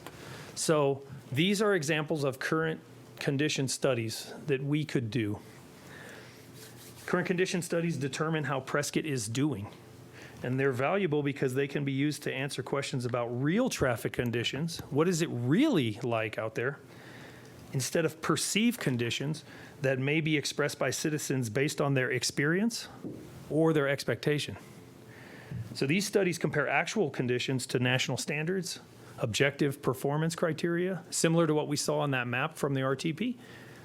So these are examples of current condition studies that we could do. Current condition studies determine how Prescott is doing, and they're valuable because they can be used to answer questions about real traffic conditions. What is it really like out there? Instead of perceived conditions that may be expressed by citizens based on their experience or their expectation. So these studies compare actual conditions to national standards, objective performance criteria, similar to what we saw on that map from the RTP.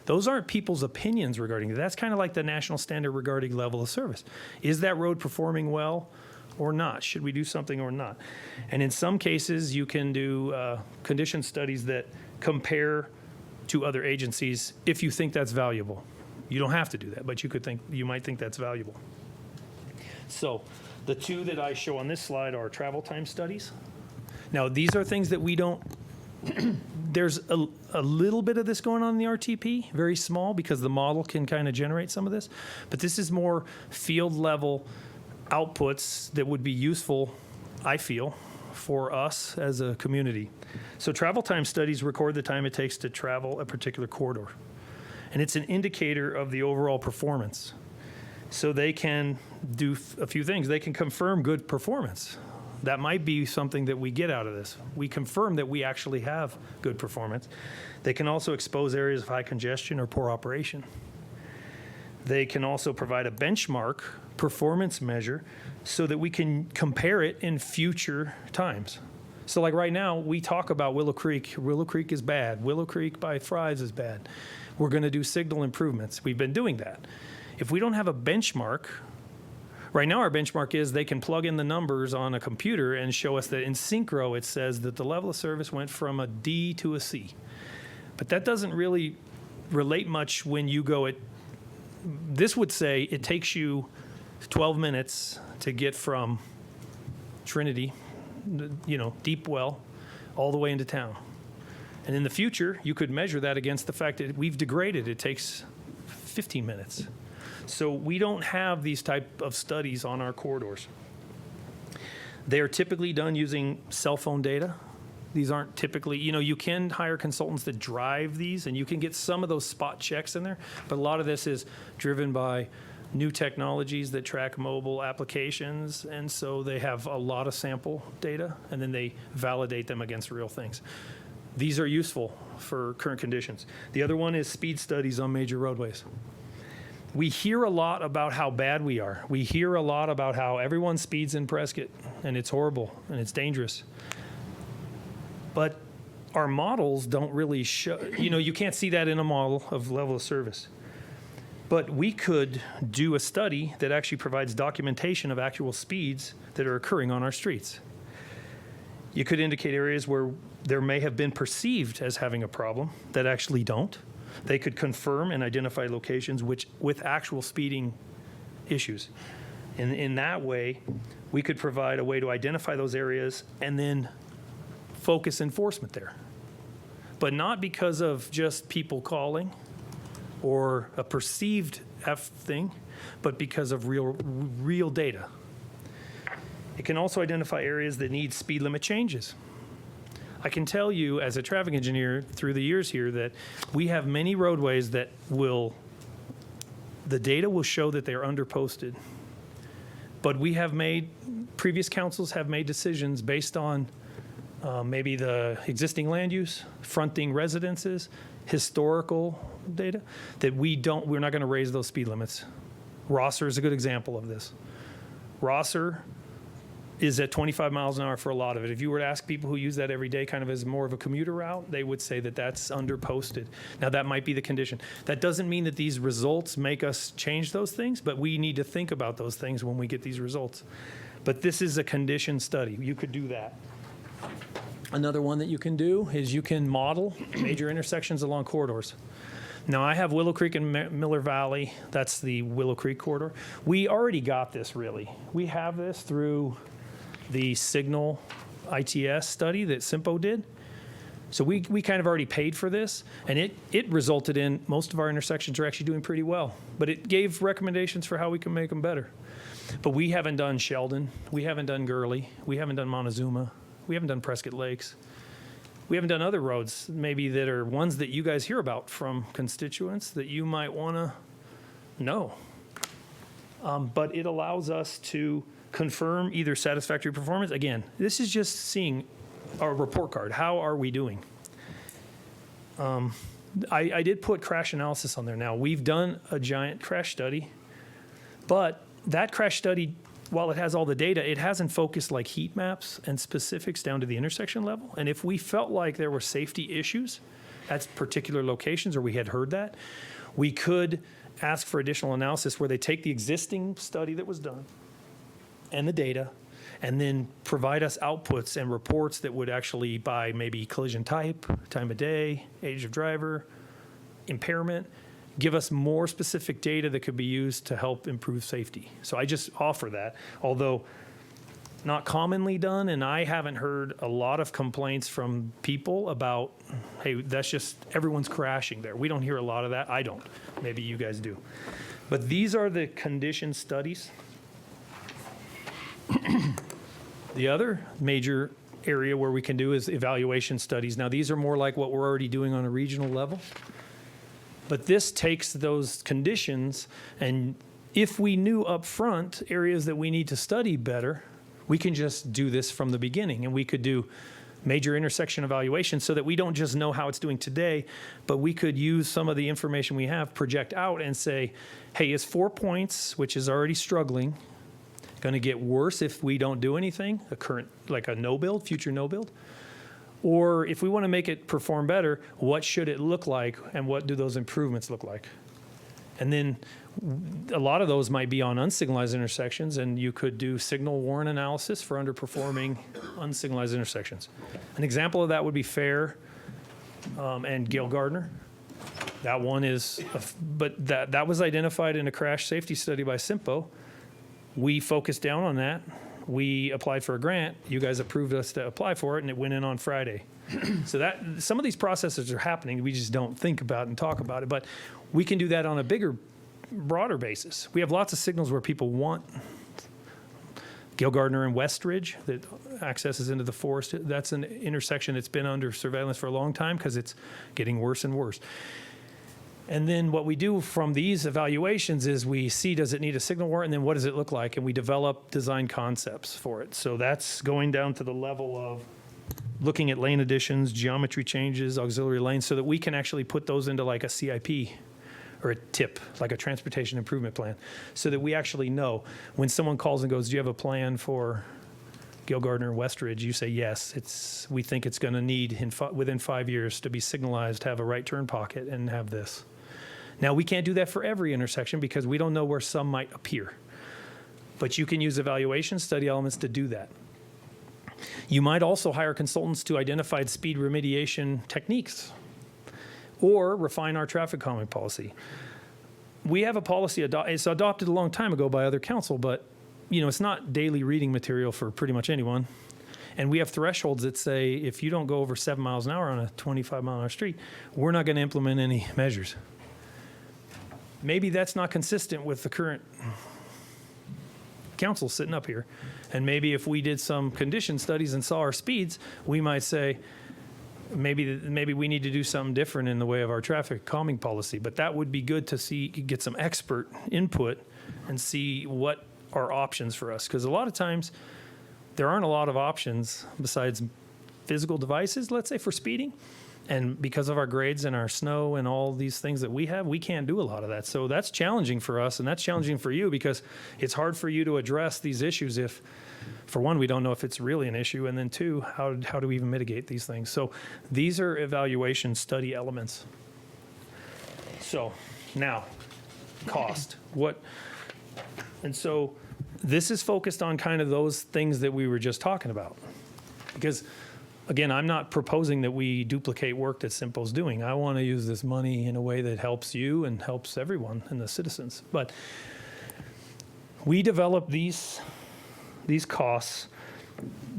Those aren't people's opinions regarding it. That's kind of like the national standard regarding level of service. Is that road performing well or not? Should we do something or not? And in some cases, you can do condition studies that compare to other agencies if you think that's valuable. You don't have to do that, but you might think that's valuable. So the two that I show on this slide are travel time studies. Now, these are things that we don't, there's a little bit of this going on in the RTP, very small, because the model can kind of generate some of this, but this is more field level outputs that would be useful, I feel, for us as a community. So travel time studies record the time it takes to travel a particular corridor, and it's an indicator of the overall performance. So they can do a few things. They can confirm good performance. That might be something that we get out of this. We confirm that we actually have good performance. They can also expose areas of high congestion or poor operation. They can also provide a benchmark performance measure so that we can compare it in future times. So like right now, we talk about Willow Creek. Willow Creek is bad. Willow Creek by Fry's is bad. We're going to do signal improvements. We've been doing that. If we don't have a benchmark, right now our benchmark is they can plug in the numbers on a computer and show us that in Synchro it says that the level of service went from a D to a C. But that doesn't really relate much when you go at, this would say it takes you 12 minutes to get from Trinity, Deep Well, all the way into town. And in the future, you could measure that against the fact that we've degraded. It takes 15 minutes. So we don't have these type of studies on our corridors. They are typically done using cell phone data. These aren't typically, you can hire consultants that drive these, and you can get some of those spot checks in there, but a lot of this is driven by new technologies that track mobile applications, and so they have a lot of sample data, and then they validate them against real things. These are useful for current conditions. The other one is speed studies on major roadways. We hear a lot about how bad we are. We hear a lot about how everyone speeds in Prescott, and it's horrible, and it's dangerous. But our models don't really show, you can't see that in a model of level of service. But we could do a study that actually provides documentation of actual speeds that are occurring on our streets. You could indicate areas where there may have been perceived as having a problem that actually don't. They could confirm and identify locations with actual speeding issues. And in that way, we could provide a way to identify those areas and then focus enforcement there. But not because of just people calling or a perceived F thing, but because of real data. It can also identify areas that need speed limit changes. I can tell you as a traffic engineer through the years here that we have many roadways that the data will show that they're underposted. But previous councils have made decisions based on maybe the existing land use, fronting residences, historical data, that we're not going to raise those speed limits. Rosser is a good example of this. Rosser is at 25 miles an hour for a lot of it. If you were to ask people who use that every day kind of as more of a commuter route, they would say that that's underposted. Now, that might be the condition. That doesn't mean that these results make us change those things, but we need to think about those things when we get these results. But this is a condition study. You could do that. Another one that you can do is you can model major intersections along corridors. Now, I have Willow Creek and Miller Valley. That's the Willow Creek corridor. We already got this, really. We have this through the Signal ITS study that SIMPO did. So we kind of already paid for this, and it resulted in most of our intersections are actually doing pretty well. But it gave recommendations for how we can make them better. But we haven't done Sheldon. We haven't done Gurley. We haven't done Montezuma. We haven't done Prescott Lakes. We haven't done other roads, maybe that are ones that you guys hear about from constituents that you might want to know. But it allows us to confirm either satisfactory performance. Again, this is just seeing our report card. How are we doing? I did put crash analysis on there. Now, we've done a giant crash study, but that crash study, while it has all the data, it hasn't focused like heat maps and specifics down to the intersection level. And if we felt like there were safety issues at particular locations, or we had heard that, we could ask for additional analysis where they take the existing study that was done and the data, and then provide us outputs and reports that would actually, by maybe collision type, time of day, age of driver, impairment, give us more specific data that could be used to help improve safety. So I just offer that, although not commonly done, and I haven't heard a lot of complaints from people about, hey, that's just, everyone's crashing there. We don't hear a lot of that. I don't. Maybe you guys do. But these are the condition studies. The other major area where we can do is evaluation studies. Now, these are more like what we're already doing on a regional level. But this takes those conditions, and if we knew up front areas that we need to study better, we can just do this from the beginning. And we could do major intersection evaluation so that we don't just know how it's doing today, but we could use some of the information we have, project out and say, hey, is 4 points, which is already struggling, going to get worse if we don't do anything, like a no build, future no build? Or if we want to make it perform better, what should it look like and what do those improvements look like? And then a lot of those might be on unsignalized intersections, and you could do signal warrant analysis for underperforming unsignalized intersections. An example of that would be Fair and Gail Gardner. That one is, but that was identified in a crash safety study by SIMPO. We focused down on that. We applied for a grant. You guys approved us to apply for it, and it went in on Friday. So that some of these processes are happening. We just don't think about and talk about it. But we can do that on a bigger, broader basis. We have lots of signals where people want. Gail Gardner and Westridge that accesses into the forest. That's an intersection that's been under surveillance for a long time because it's getting worse and worse. And then what we do from these evaluations is we see, does it need a signal warrant, and then what does it look like? And we develop design concepts for it. So that's going down to the level of looking at lane additions, geometry changes, auxiliary lanes, so that we can actually put those into like a CIP or a TIP, like a transportation improvement plan, so that we actually know when someone calls and goes, do you have a plan for Gail Gardner and Westridge? You say, yes, we think it's going to need within 5 years to be signalized, have a right turn pocket, and have this. Now, we can't do that for every intersection because we don't know where some might appear. But you can use evaluation study elements to do that. You might also hire consultants to identify speed remediation techniques or refine our traffic calming policy. We have a policy, it's adopted a long time ago by other council, but it's not daily reading material for pretty much anyone. And we have thresholds that say if you don't go over 7 miles an hour on a 25-mile-an-hour street, we're not going to implement any measures. Maybe that's not consistent with the current council sitting up here. And maybe if we did some condition studies and saw our speeds, we might say, maybe we need to do something different in the way of our traffic calming policy. But that would be good to get some expert input and see what are options for us. Because a lot of times there aren't a lot of options besides physical devices, let's say, for speeding. And because of our grades and our snow and all these things that we have, we can't do a lot of that. So that's challenging for us, and that's challenging for you because it's hard for you to address these issues if, for one, we don't know if it's really an issue, and then two, how do we even mitigate these things? So these are evaluation study elements. So now, cost. And so this is focused on kind of those things that we were just talking about. Because again, I'm not proposing that we duplicate work that SIMPO's doing. I want to use this money in a way that helps you and helps everyone and the citizens. But we develop these costs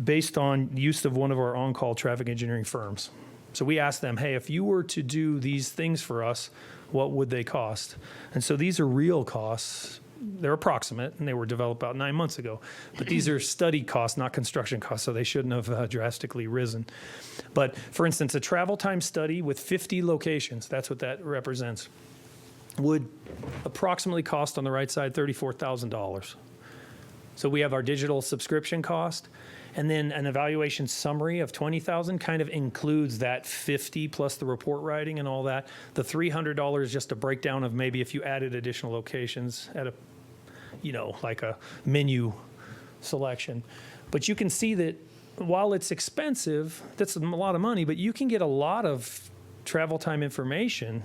based on use of one of our on-call traffic engineering firms. So we asked them, hey, if you were to do these things for us, what would they cost? And so these are real costs. They're approximate, and they were developed about 9 months ago. But these are study costs, not construction costs, so they shouldn't have drastically risen. But for instance, a travel time study with 50 locations, that's what that represents, would approximately cost on the right side $34,000. So we have our digital subscription cost, and then an evaluation summary of $20,000 kind of includes that 50 plus the report writing and all that. The $300 is just a breakdown of maybe if you added additional locations at like a menu selection. But you can see that while it's expensive, that's a lot of money, but you can get a lot of travel time information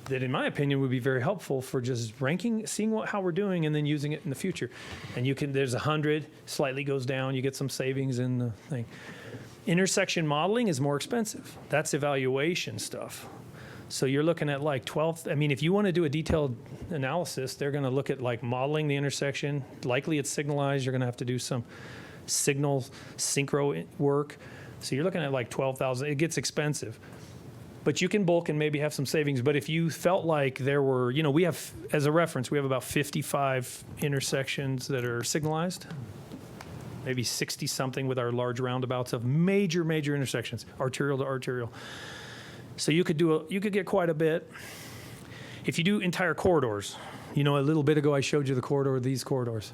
that, in my opinion, would be very helpful for just ranking, seeing how we're doing, and then using it in the future. And there's 100, slightly goes down, you get some savings in the thing. Intersection modeling is more expensive. That's evaluation stuff. So you're looking at like 12, if you want to do a detailed analysis, they're going to look at like modeling the intersection. Likely it's signalized, you're going to have to do some signal synchro work. So you're looking at like 12,000, it gets expensive. But you can bulk and maybe have some savings. But if you felt like there were, we have, as a reference, we have about 55 intersections that are signalized, maybe 60-something with our large roundabouts of major intersections, arterial to arterial. So you could get quite a bit. If you do entire corridors, a little bit ago I showed you the corridor, these corridors.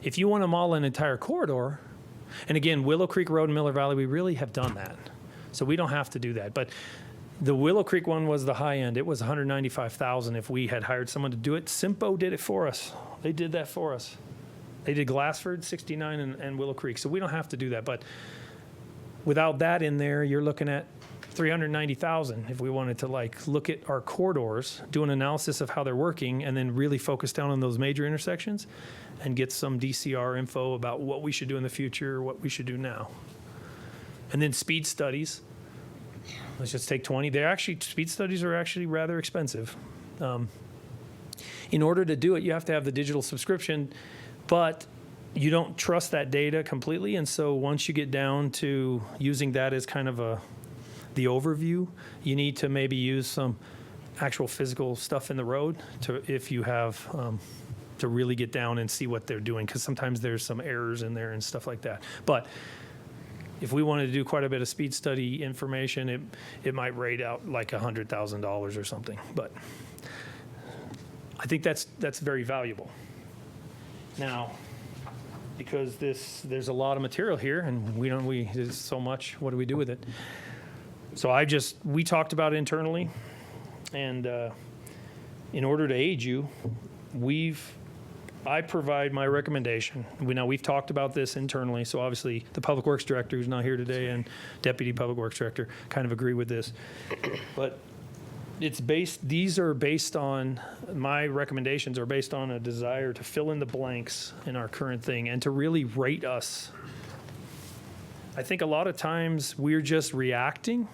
If you want to model an entire corridor, And again, Willow Creek Road and Miller Valley, we really have done that. So we don't have to do that. But the Willow Creek one was the high end. It was $195,000 if we had hired someone to do it. Simpo did it for us. They did that for us. They did Glassford, 69, and Willow Creek. So we don't have to do that. But without that in there, you're looking at $390,000 if we wanted to like look at our corridors, do an analysis of how they're working, and then really focus down on those major intersections and get some DCR info about what we should do in the future, what we should do now. And then speed studies. Let's just take 20. Speed studies are actually rather expensive. In order to do it, you have to have the digital subscription, but you don't trust that data completely. And so once you get down to using that as kind of the overview, you need to maybe use some actual physical stuff in the road if you have to really get down and see what they're doing, because sometimes there's some errors in there and stuff like that. But if we wanted to do quite a bit of speed study information, it might rate out like $100,000 or something. But I think that's very valuable. Now, because there's a lot of material here, and there's so much. What do we do with it? So we talked about it internally, and in order to aid you, I provide my recommendation. We've talked about this internally, so obviously the Public Works Director, who's not here today, and Deputy Public Works Director kind of agree with this. But my recommendations are based on a desire to fill in the blanks in our current thing and to really rate us. I think a lot of times we're just reacting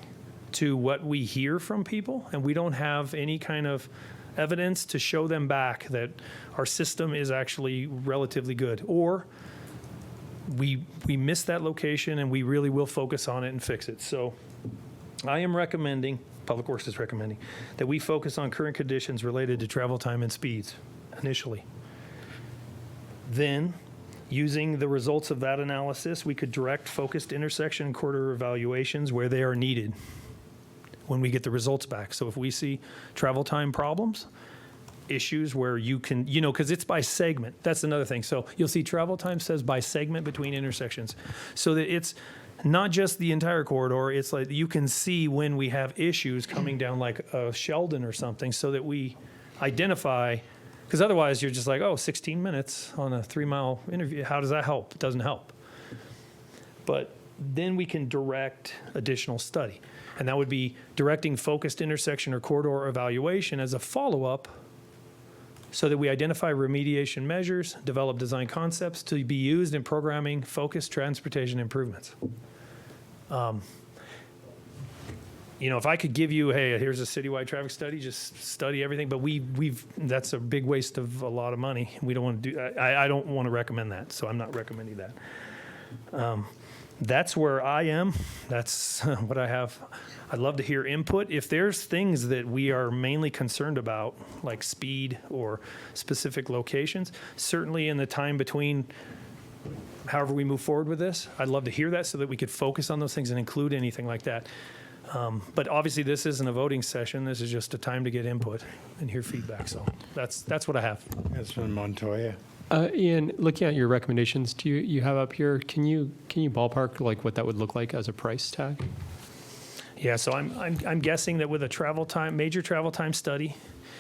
to what we hear from people, and we don't have any kind of evidence to show them back that our system is actually relatively good, or we missed that location and we really will focus on it and fix it. So I am recommending, Public Works is recommending, that we focus on current conditions related to travel time and speeds initially. Then, using the results of that analysis, we could direct focused intersection and corridor evaluations where they are needed when we get the results back. So if we see travel time problems, issues where you can, because it's by segment. That's another thing. So you'll see travel time says by segment between intersections, so that it's not just the entire corridor. It's like you can see when we have issues coming down like Sheldon or something, so that we identify, because otherwise you're just like, 16 minutes on a 3-mile interview. How does that help? It doesn't help. But then we can direct additional study. And that would be directing focused intersection or corridor evaluation as a follow-up, so that we identify remediation measures, develop design concepts to be used in programming focused transportation improvements. If I could give you, hey, here's a citywide traffic study, just study everything, but that's a big waste of a lot of money. We don't want to do, I don't want to recommend that, so I'm not recommending that. That's where I am. That's what I have. I'd love to hear input. If there's things that we are mainly concerned about, like speed or specific locations, certainly in the time between however we move forward with this, I'd love to hear that so that we could focus on those things and include anything like that. But obviously, this isn't a voting session. This is just a time to get input and hear feedback. So that's what I have. Councilman Montoya. Ian, looking at your recommendations, do you have up here? Can you ballpark like what that would look like as a price tag? Yeah, so I'm guessing that with a major travel time study,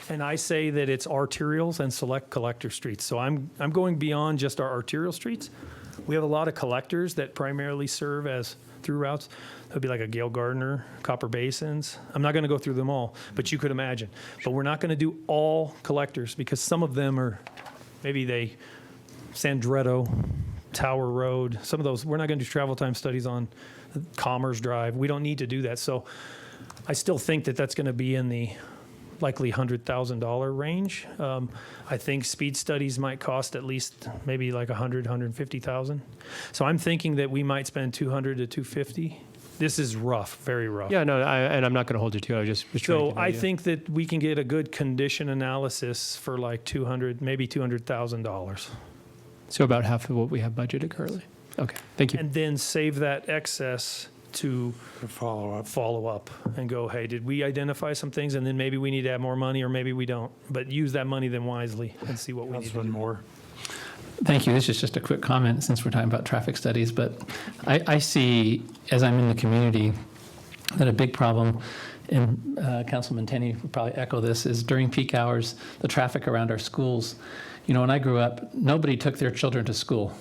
and I say that it's arterials and select collector streets. So I'm going beyond just our arterial streets. We have a lot of collectors that primarily serve as through routes. That would be like a Gale Gardner, Copper Basins. I'm not going to go through them all, but you could imagine. But we're not going to do all collectors, because some of them are maybe Sandretto, Tower Road, some of those. We're not going to do travel time studies on Commerce Drive. We don't need to do that. So I still think that that's going to be in the likely $100,000 range. I think speed studies might cost at least maybe like $150,000. So I'm thinking that we might spend $200 to $250. This is rough, very rough. Yeah, no, and I'm not going to hold you to it. I just was trying to So get an I idea. think that we can get a good condition analysis for like maybe $200,000. So about half of what we have budgeted currently. Okay, thank you. And then save that excess to follow up and go, hey, did we identify some things? And then maybe we need to add more money, or maybe we don't. But use that money then wisely and see what we need to do. Councilman Moore. Thank you. This is just a quick comment since we're talking about traffic studies, but I see, as I'm in the community, that a big problem, and Councilman Tenney would probably echo this, is during peak hours, the traffic around our schools. You know, when I grew up, nobody took their children to school.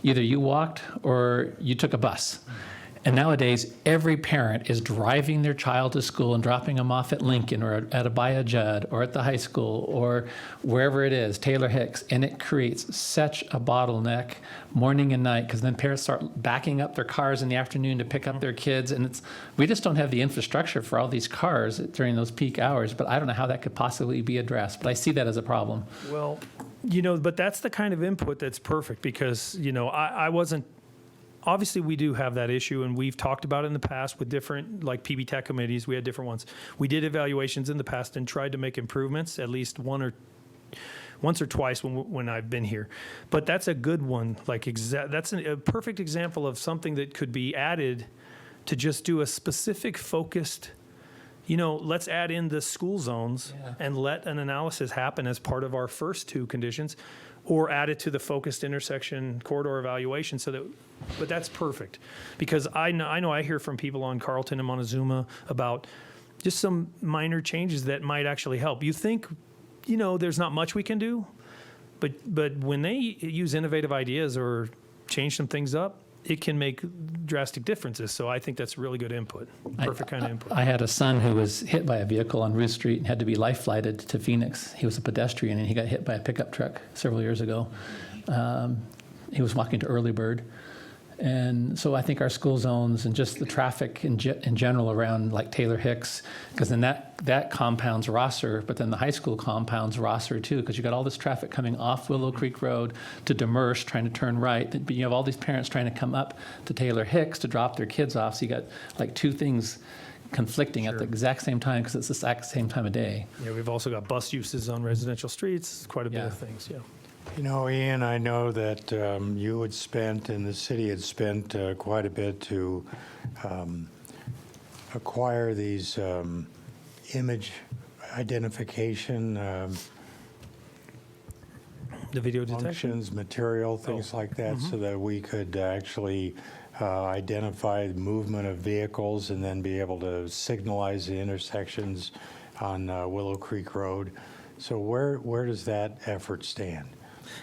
Either you walked or you took a bus. And nowadays, every parent is driving their child to school and dropping them off at Lincoln or at Abaya Judd or at the high school or wherever it is, Taylor Hicks. And it creates such a bottleneck morning and night, because then parents start backing up their cars in the afternoon to pick up their kids. And we just don't have the infrastructure for all these cars during those peak hours. But I don't know how that could possibly be addressed. But I see that as a problem. Well, but that's the kind of input that's perfect, because, I wasn't, obviously we do have that issue, and we've talked about it in the past with different, like PB Tech committees, we had different ones. We did evaluations in the past and tried to make improvements, at least once or twice when I've been here. But that's a good one, that's a perfect example of something that could be added to just do a specific focused, let's add in the school zones and let an analysis happen as part of our first two conditions, or add it to the focused intersection corridor evaluation but that's perfect. Because I know I hear from people on Carlton and Montezuma about just some minor changes that might actually help. You think, there's not much we can do, but when they use innovative ideas or change some things up, it can make drastic differences. So I think that's really good input, perfect kind of input. I had a son who was hit by a vehicle on Ruth Street and had to be life flighted to Phoenix. He was a pedestrian and he got hit by a pickup truck several years ago. He was walking to Early Bird. And so I think our school zones and just the traffic in general around like Taylor Hicks, because then that compounds Rosser, but then the high school compounds Rosser too, because you got all this traffic coming off Willow Creek Road to Demers trying to turn right. But you have all these parents trying to come up to Taylor Hicks to drop their kids off. So you got like two things conflicting at the exact same time, because it's the exact same time of day. Yeah, we've also got bus uses on residential streets, quite a bit of things, yeah. Ian, I know that you had spent, and the city had spent quite a bit to acquire these image identification The video detection. functions, material, things like that, so that we could actually identify the movement of vehicles and then be able to signalize the intersections on Willow Creek Road. So where does that effort stand?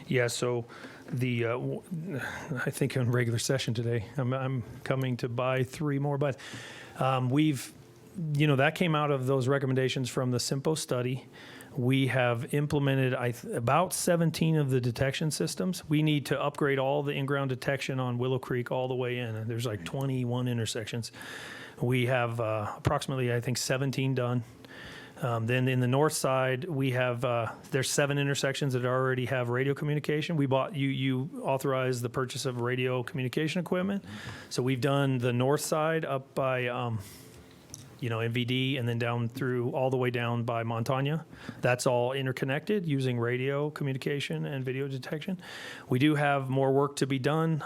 Yeah, so I think in regular session today, I'm coming to buy 3 more, but that came out of those recommendations from the SIMPO study. We have implemented about 17 of the detection systems. We need to upgrade all the in-ground detection on Willow Creek all the way in. There's like 21 intersections. We have approximately, I think, 17 done. Then in the north side, we have, there's 7 intersections that already have radio communication. We bought, you authorized the purchase of radio communication equipment. So we've done the north side up by, MVD, and then down through, all the way down by Montana. That's all interconnected using radio communication and video detection. We do have more work to be done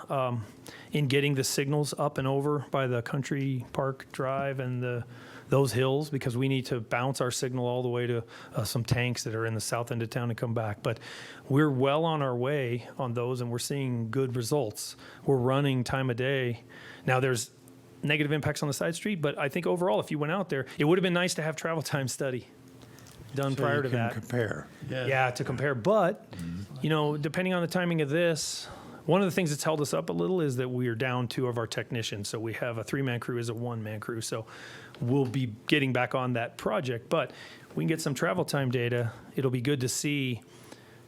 in getting the signals up and over by the Country Park Drive and those hills, because we need to bounce our signal all the way to some tanks that are in the south end of town and come back. But we're well on our way on those, and we're seeing good results. We're running time of day. Now, there's negative impacts on the side street, but I think overall, if you went out there, it would have been nice to have travel time study done So prior you to can that. compare. Yeah, to compare. But, depending on the timing of this, one of the things that's held us up a little is that we are down 2 of our technicians. So we have a 3-man crew as a 1-man crew. So we'll be getting back on that project. But we can get some travel time data. It'll be good to see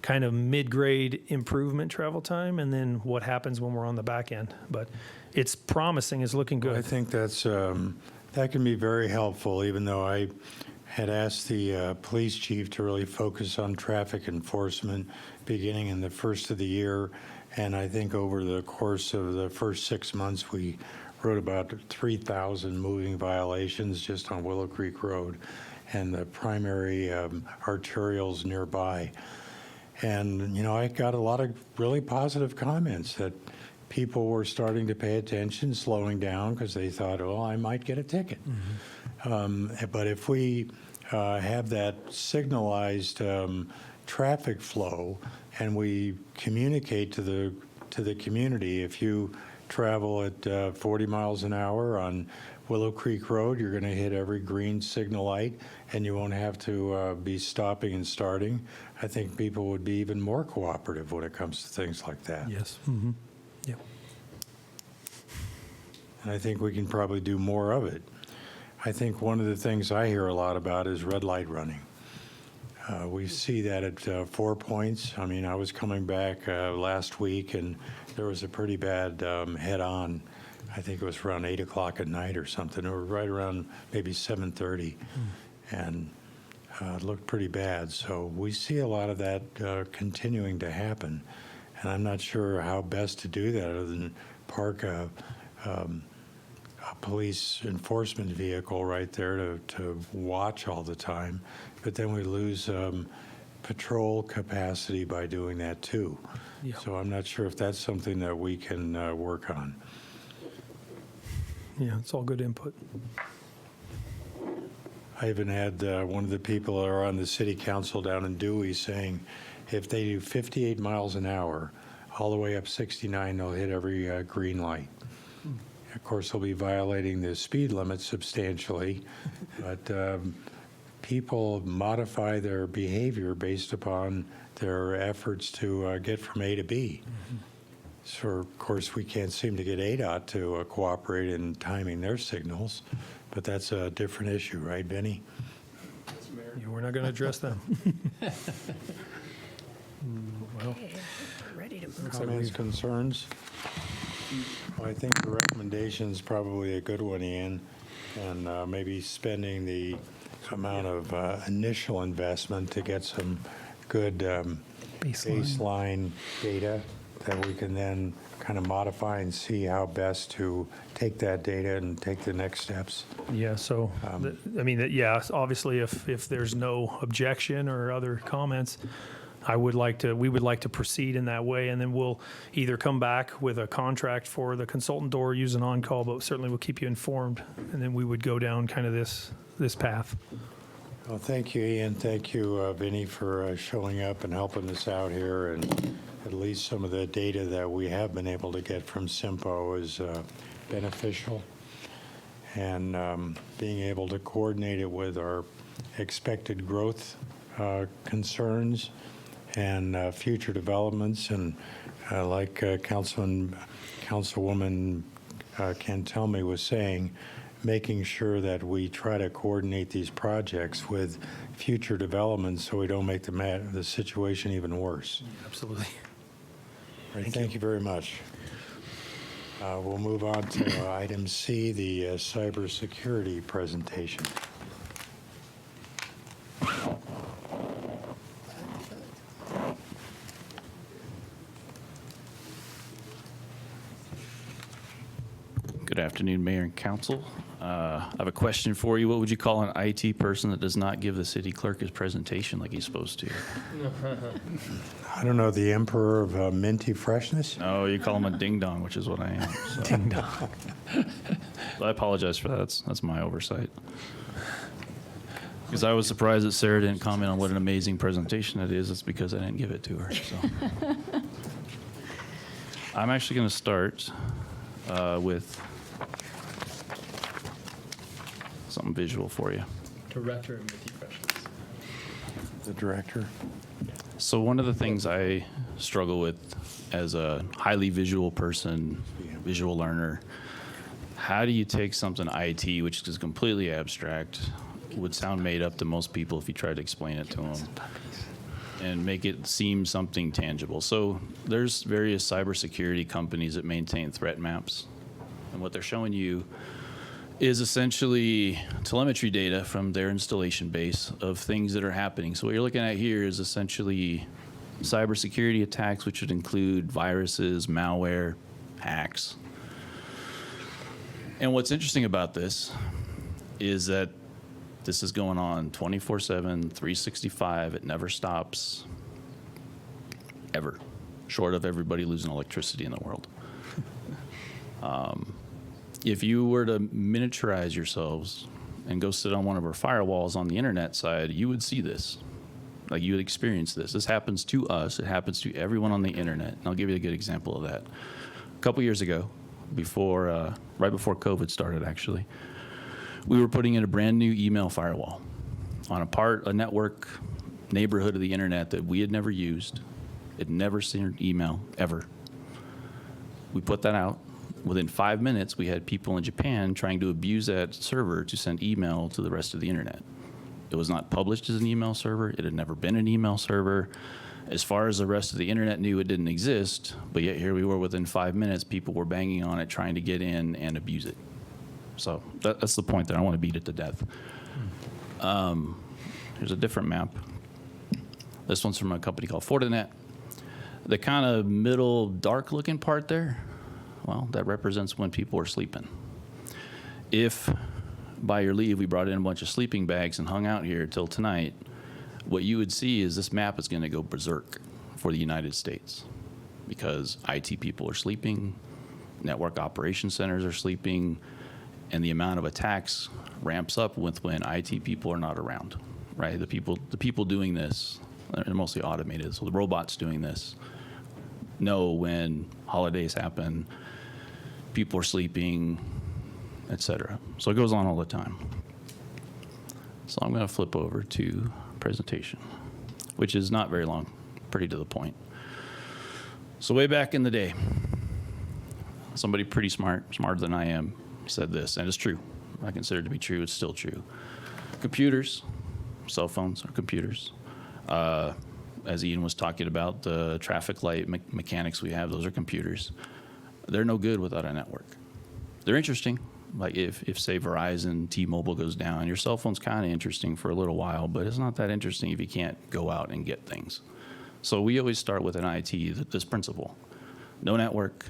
kind of mid-grade improvement travel time, and then what happens when we're on the back end. But it's promising. It's looking good. I think that's that can be very helpful, even though I had asked the police chief to really focus on traffic enforcement beginning in the first of the year. And I think over the course of the first 6 months, we wrote about 3,000 moving violations just on Willow Creek Road and the primary arterials nearby. And, I got a lot of really positive comments that people were starting to pay attention, slowing down, because they thought, oh, I might get a ticket. But if we have that signalized traffic flow and we communicate to the community. If you travel at 40 miles an hour on Willow Creek Road, you're going to hit every green signal light, and you won't have to be stopping and starting. I think people would be even more cooperative when it comes to things like that. Yes. Yeah. And I think we can probably do more of it. I think one of the things I hear a lot about is red light running. We see that at 4 Points. I mean, I was coming back last week, and there was a pretty bad head-on. I think it was around 8 o'clock at night or something, or right around maybe 7:30, and it looked pretty bad. So we see a lot of that continuing to happen, and I'm not sure how best to do that other than park a police enforcement vehicle right there to watch all the time. But then we lose patrol capacity by doing that too. Yeah. So I'm not sure if that's something that we can work on. Yeah, it's all good input. I even had one of the people that are on the city council down in Dewey saying if they do 58 miles an hour all the way up 69, they'll hit every green light. Of course, they'll be violating the speed limit substantially, but people modify their behavior based upon their efforts to get from A to B. So, of course, we can't seem to get ADOT to cooperate in timing their signals, but that's a different issue, right, Benny? Yeah, we're not going to address them. Well, Ready to move. Comments, concerns? Well, I think the recommendation's probably a good one, Ian, and maybe spending the amount of initial investment to get some good baseline data that we can then kind of modify and see how best to take that data and take the next steps. yeah, so, I mean, yeah, obviously, if there's no objection or other comments, we would like to proceed in that way, and then we'll either come back with a contract for the consultant or use an on-call, but certainly we'll keep you informed, and then we would go down kind of this path. Well, thank you, Ian. Thank you, Vinny, for showing up and helping us out here. And at least some of the data that we have been able to get from SIMPO is beneficial. And being able to coordinate it with our expected growth concerns and future developments. And like Councilwoman Cantelme was saying, making sure that we try to coordinate these projects with future developments so we don't make the situation even worse. Absolutely. All right, thank you very much. We'll move on to item C, the cybersecurity presentation. Good afternoon, Mayor and Council. I have a question for you. What would you call an IT person that does not give the city clerk his presentation like he's supposed to? I don't know, the emperor of minty freshness? No, you call him a ding-dong, which is what I am. So. Ding-dong. So I apologize for that. That's my oversight. Because I was surprised that Sarah didn't comment on what an amazing presentation it is. It's because I didn't give it to her. So. I'm actually going to start with something visual for you. Director of Minty Freshness. The director. So one of the things I struggle with as a highly visual person, visual learner, how do you take something IT, which is completely abstract, would sound made up to most people if you tried to explain it to them, and make it seem something tangible? So there's various cybersecurity companies that maintain threat maps, and what they're showing you is essentially telemetry data from their installation base of things that are happening. So what you're looking at here is essentially cybersecurity attacks, which would include viruses, malware, hacks. And what's interesting about this is that this is going on 24/7, 365. It never stops, ever, short of everybody losing electricity in the world. If you were to miniaturize yourselves and go sit on one of our firewalls on the internet side, you would see this. Like you would experience this. This happens to us. It happens to everyone on the internet. And I'll give you a good example of that. A couple years ago, right before COVID started, actually, we were putting in a brand new email firewall on a network neighborhood of the internet that we had never used. Had never seen email ever. We put that out. Within 5 minutes, we had people in Japan trying to abuse that server to send email to the rest of the internet. It was not published as an email server. It had never been an email server. As far as the rest of the internet knew, it didn't exist, but yet here we were within 5 minutes, people were banging on it, trying to get in and abuse it. So that's the point there. I want to beat it to death. Here's a different map. This one's from a company called Fortinet. The kind of middle dark looking part there, well, that represents when people are sleeping. If by your leave we brought in a bunch of sleeping bags and hung out here till tonight, what you would see is this map is going to go berserk for the United States because IT people are sleeping, network operations centers are sleeping, and the amount of attacks ramps up with when IT people are not around, right? The people doing this, they're mostly automated, so the robots doing this know when holidays happen, people are sleeping, etc. So it goes on all the time. So I'm going to flip over to presentation, which is not very long, pretty to the point. So way back in the day, somebody pretty smarter than I am, said this, and it's true. I consider it to be true. It's still true. Computers, cell phones are computers. As Ian was talking about, the traffic light mechanics we have, those are computers. They're no good without a network. They're interesting. Like if say Verizon, T-Mobile goes down, your cell phone's kind of interesting for a little while, but it's not that interesting if you can't go out and get things. So we always start with an IT, this principle. No network,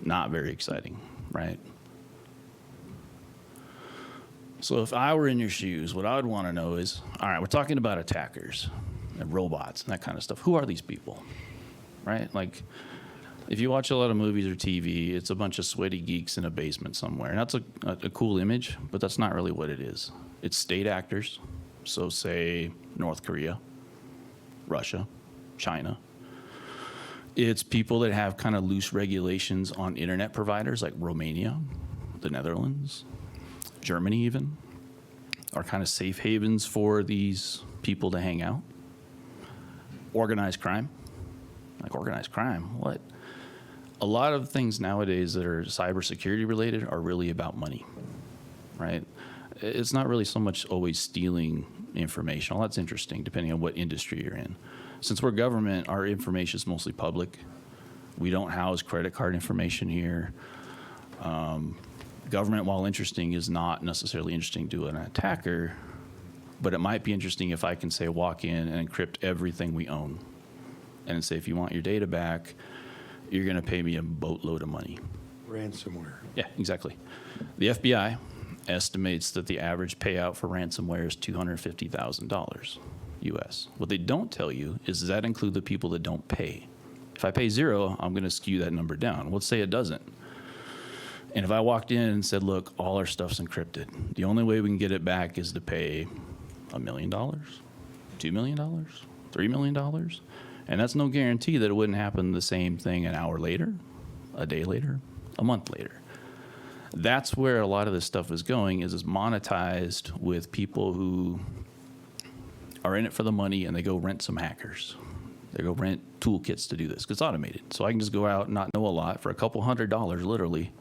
not very exciting, right? So if I were in your shoes, what I would want to know is, all right, we're talking about attackers and robots and that kind of stuff. Who are these people, right? Like, if you watch a lot of movies or TV, it's a bunch of sweaty geeks in a basement somewhere. And that's a cool image, but that's not really what it is. It's state actors, so say North Korea, Russia, China. It's people that have kind of loose regulations on internet providers like Romania, the Netherlands, Germany even, are kind of safe havens for these people to hang out. Organized crime. Like organized crime, what? A lot of things nowadays that are cybersecurity related are really about money, right? It's not really so much always stealing information. Well, that's interesting depending on what industry you're in. Since we're government, our information is mostly public. We don't house credit card information here. Government, while interesting, is not necessarily interesting to an attacker, but it might be interesting if I can say walk in and encrypt everything we own and say if you want your data back, you're going to pay me a boatload of money. Ransomware. Yeah, exactly. The FBI estimates that the average payout for ransomware is $250,000 US. What they don't tell you is, does that include the people that don't pay? If I pay zero, I'm going to skew that number down. Let's say it doesn't. And if I walked in and said, look, all our stuff's encrypted, the only way we can get it back is to pay $1 million, $2 million, $3 million. And that's no guarantee that it wouldn't happen the same thing an hour later, a day later, a month later. That's where a lot of this stuff is going, is it's monetized with people who are in it for the money and they go rent some hackers. They go rent toolkits to do this, 'cause it's automated. So I can just go out and not know a lot for a couple $100, literally,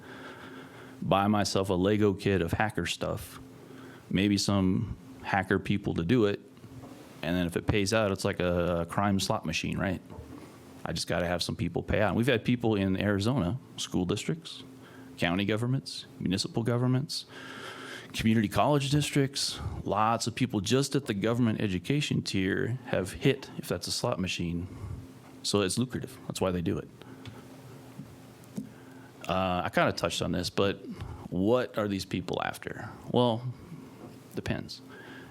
buy myself a Lego kit of hacker stuff, maybe some hacker people to do it, and then if it pays out, it's like a crime slot machine, right? I just got to have some people pay out. And we've had people in Arizona, school districts, county governments, municipal governments, community college districts, lots of people just at the government education tier have hit, if that's a slot machine. So it's lucrative. That's why they do it. I kind of touched on this, but what are these people after? Well, depends.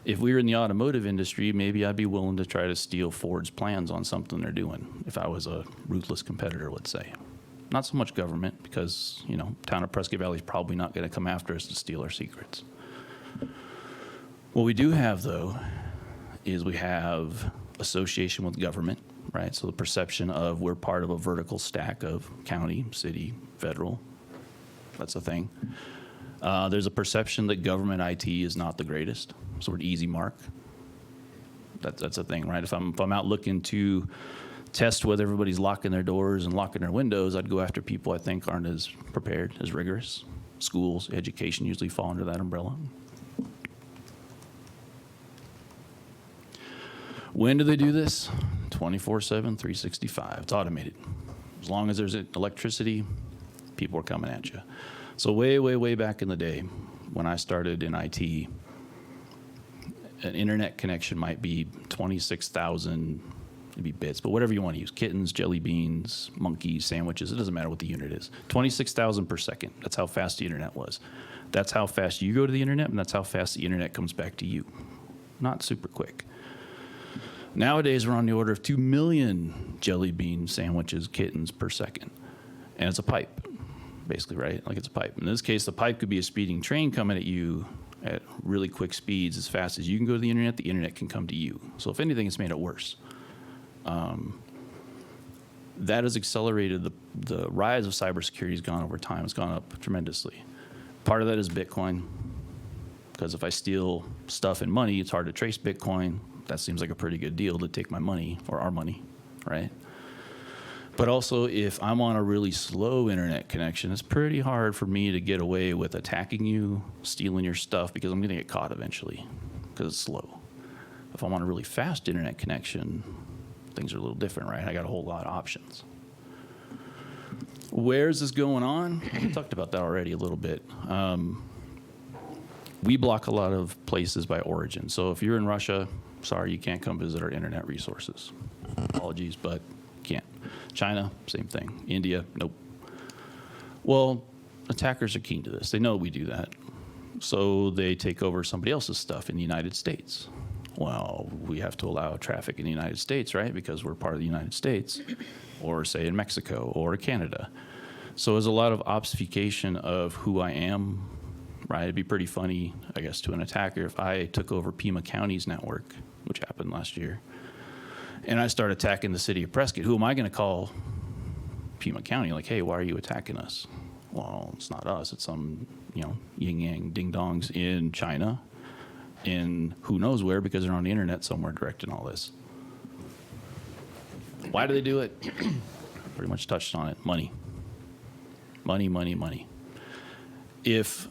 If we were in the automotive industry, maybe I'd be willing to try to steal Ford's plans on something they're doing, if I was a ruthless competitor, let's say. Not so much government, because, you know, town of Prescott Valley is probably not going to come after us to steal our secrets. What we do have, though, is we have association with government, right? So the perception of we're part of a vertical stack of county, city, federal. That's a thing. There's a perception that government IT is not the greatest, sort of easy mark. That's a thing, right? If I'm out looking to test whether everybody's locking their doors and locking their windows, I'd go after people I think aren't as prepared, as rigorous. Schools, education usually fall under that umbrella. When do they do this? 24/7, 365. It's automated. As long as there's electricity, people are coming at you. So way, way, way back in the day, when I started in IT, an internet connection might be 26,000, maybe bits, but whatever you want to use, kittens, jelly beans, monkeys, sandwiches, it doesn't matter what the unit is. 26,000 per second. That's how fast the internet was. That's how fast you go to the internet, and that's how fast the internet comes back to you. Not super quick. Nowadays, we're on the order of 2 million jelly bean sandwiches, kittens per second. And it's a pipe, basically, right? Like it's a pipe. In this case, the pipe could be a speeding train coming at you at really quick speeds. As fast as you can go to the internet can come to you. So if anything, it's made it worse. That has accelerated the rise of cybersecurity has gone over time. It's gone up tremendously. Part of that is Bitcoin, because if I steal stuff and money, it's hard to trace Bitcoin. That seems like a pretty good deal to take my money or our money, right? But also, if I'm on a really slow internet connection, it's pretty hard for me to get away with attacking you, stealing your stuff, because I'm going to get caught eventually, because it's slow. If I'm on a really fast internet connection, things are a little different, right? I got a whole lot of options. Where's this going on? We talked about that already a little bit. We block a lot of places by origin. So if you're in Russia, sorry, you can't come visit our internet resources. Apologies, but can't. China, same thing. India, nope. Well, attackers are keen to this. They know we do that. So they take over somebody else's stuff in the United States. Well, we have to allow traffic in the United States, right? Because we're part of the United States, or say in Mexico or Canada. So there's a lot of obfuscation of who I am, right? It'd be pretty funny, I guess, to an attacker if I took over Pima County's network, which happened last year, and I start attacking the city of Prescott. Who am I going to call Pima County? Like, hey, why are you attacking us? Well, it's not us. It's some, yin-yang ding-dongs in China, in who knows where, because they're on the internet somewhere directing all this. Why do they do it? Pretty much touched on it. Money. Money, money, money. If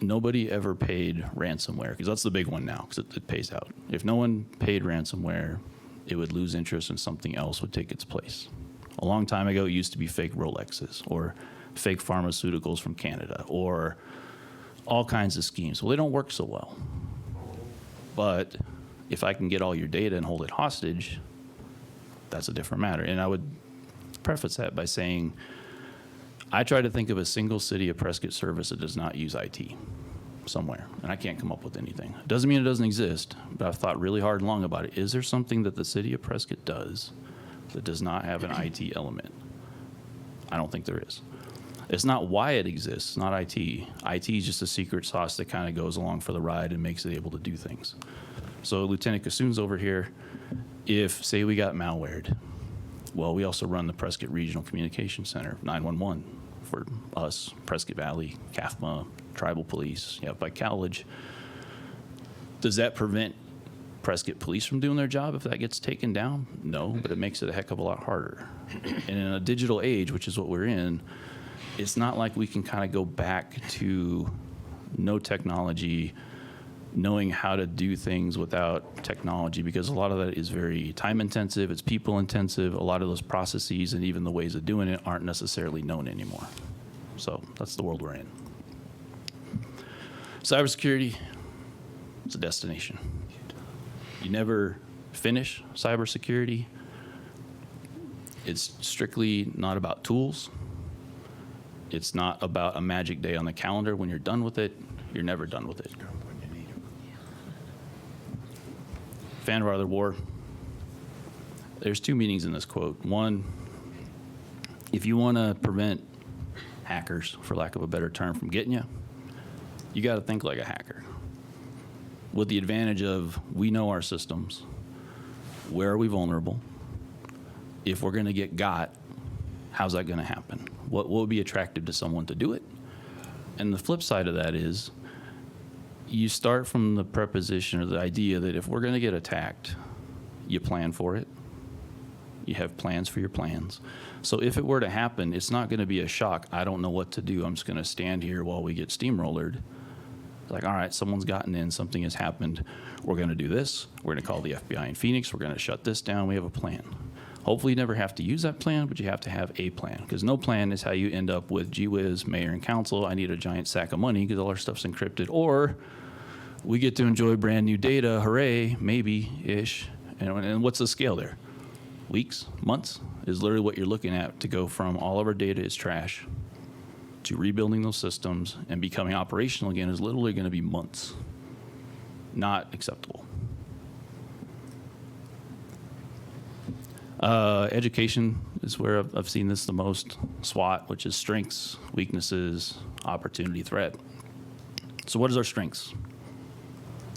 nobody ever paid ransomware, because that's the big one now, because it pays out. If no one paid ransomware, it would lose interest and something else would take its place. A long time ago, it used to be fake Rolexes or fake pharmaceuticals from Canada or all kinds of schemes. Well, they don't work so well. But if I can get all your data and hold it hostage, that's a different matter. And I would preface that by saying, I try to think of a single city of Prescott service that does not use IT somewhere, and I can't come up with anything. It doesn't mean it doesn't exist, but I've thought really hard and long about it. Is there something that the city of Prescott does that does not have an IT element? I don't think there is. It's not why it exists, not IT. IT is just a secret sauce that kind of goes along for the ride and makes it able to do things. So Lieutenant Kassoon's over here. If, say, we got malwared, well, we also run the Prescott Regional Communication Center, 911, for us, Prescott Valley, CAFMA, Tribal Police, by college. Does that prevent Prescott Police from doing their job if that gets taken down? No, but it makes it a heck of a lot harder. And in a digital age, which is what we're in, it's not like we can kind of go back to no technology, knowing how to do things without technology, because a lot of that is very time intensive, it's people intensive. A lot of those processes and even the ways of doing it aren't necessarily known anymore. So that's the world we're in. Cybersecurity, it's a destination. You never finish cybersecurity. It's strictly not about tools. It's not about a magic day on the calendar. When you're done with it, you're never done with it. Fan of the war. There's two meanings in this quote. One, if you want to prevent hackers, for lack of a better term, from getting you, you got to think like a hacker. with the advantage of we know our systems. Where are we vulnerable? If we're going to get got, how's that going to happen? What would be attractive to someone to do it? And the flip side of that is you start from the preposition or the idea that if we're going to get attacked, you plan for it. You have plans for your plans. So if it were to happen, it's not going to be a shock. I don't know what to do. I'm just going to stand here while we get steamrollered. It's like, all right, someone's gotten in, something has happened. We're going to do this. We're going to call the FBI in Phoenix. We're going to shut this down. We have a plan. Hopefully you never have to use that plan, but you have to have a plan, because no plan is how you end up with, gee whiz, mayor and council, I need a giant sack of money because all our stuff's encrypted. Or we get to enjoy brand new data, hooray, maybe-ish. And what's the scale there? Weeks, months is literally what you're looking at to go from all of our data is trash to rebuilding those systems and becoming operational again is literally going to be months. Not acceptable. Education is where I've seen this the most. SWOT, which is strengths, weaknesses, opportunity, threat. So what is our strengths?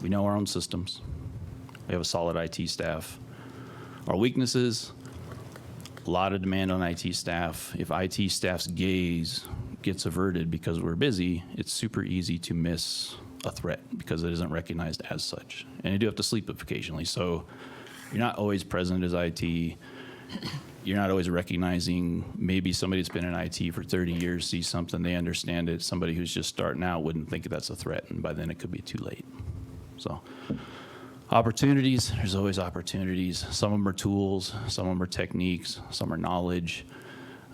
We know our own systems. We have a solid IT staff. Our weaknesses, a lot of demand on IT staff. If IT staff's gaze gets averted because we're busy, it's super easy to miss a threat because it isn't recognized as such. And you do have to sleep occasionally. So you're not always present as IT. You're not always recognizing maybe somebody that's been in IT for 30 years sees something, they understand it. Somebody who's just starting out wouldn't think that's a threat, and by then it could be too late. So opportunities, there's always opportunities. Some of them are tools, some of them are techniques, some are knowledge.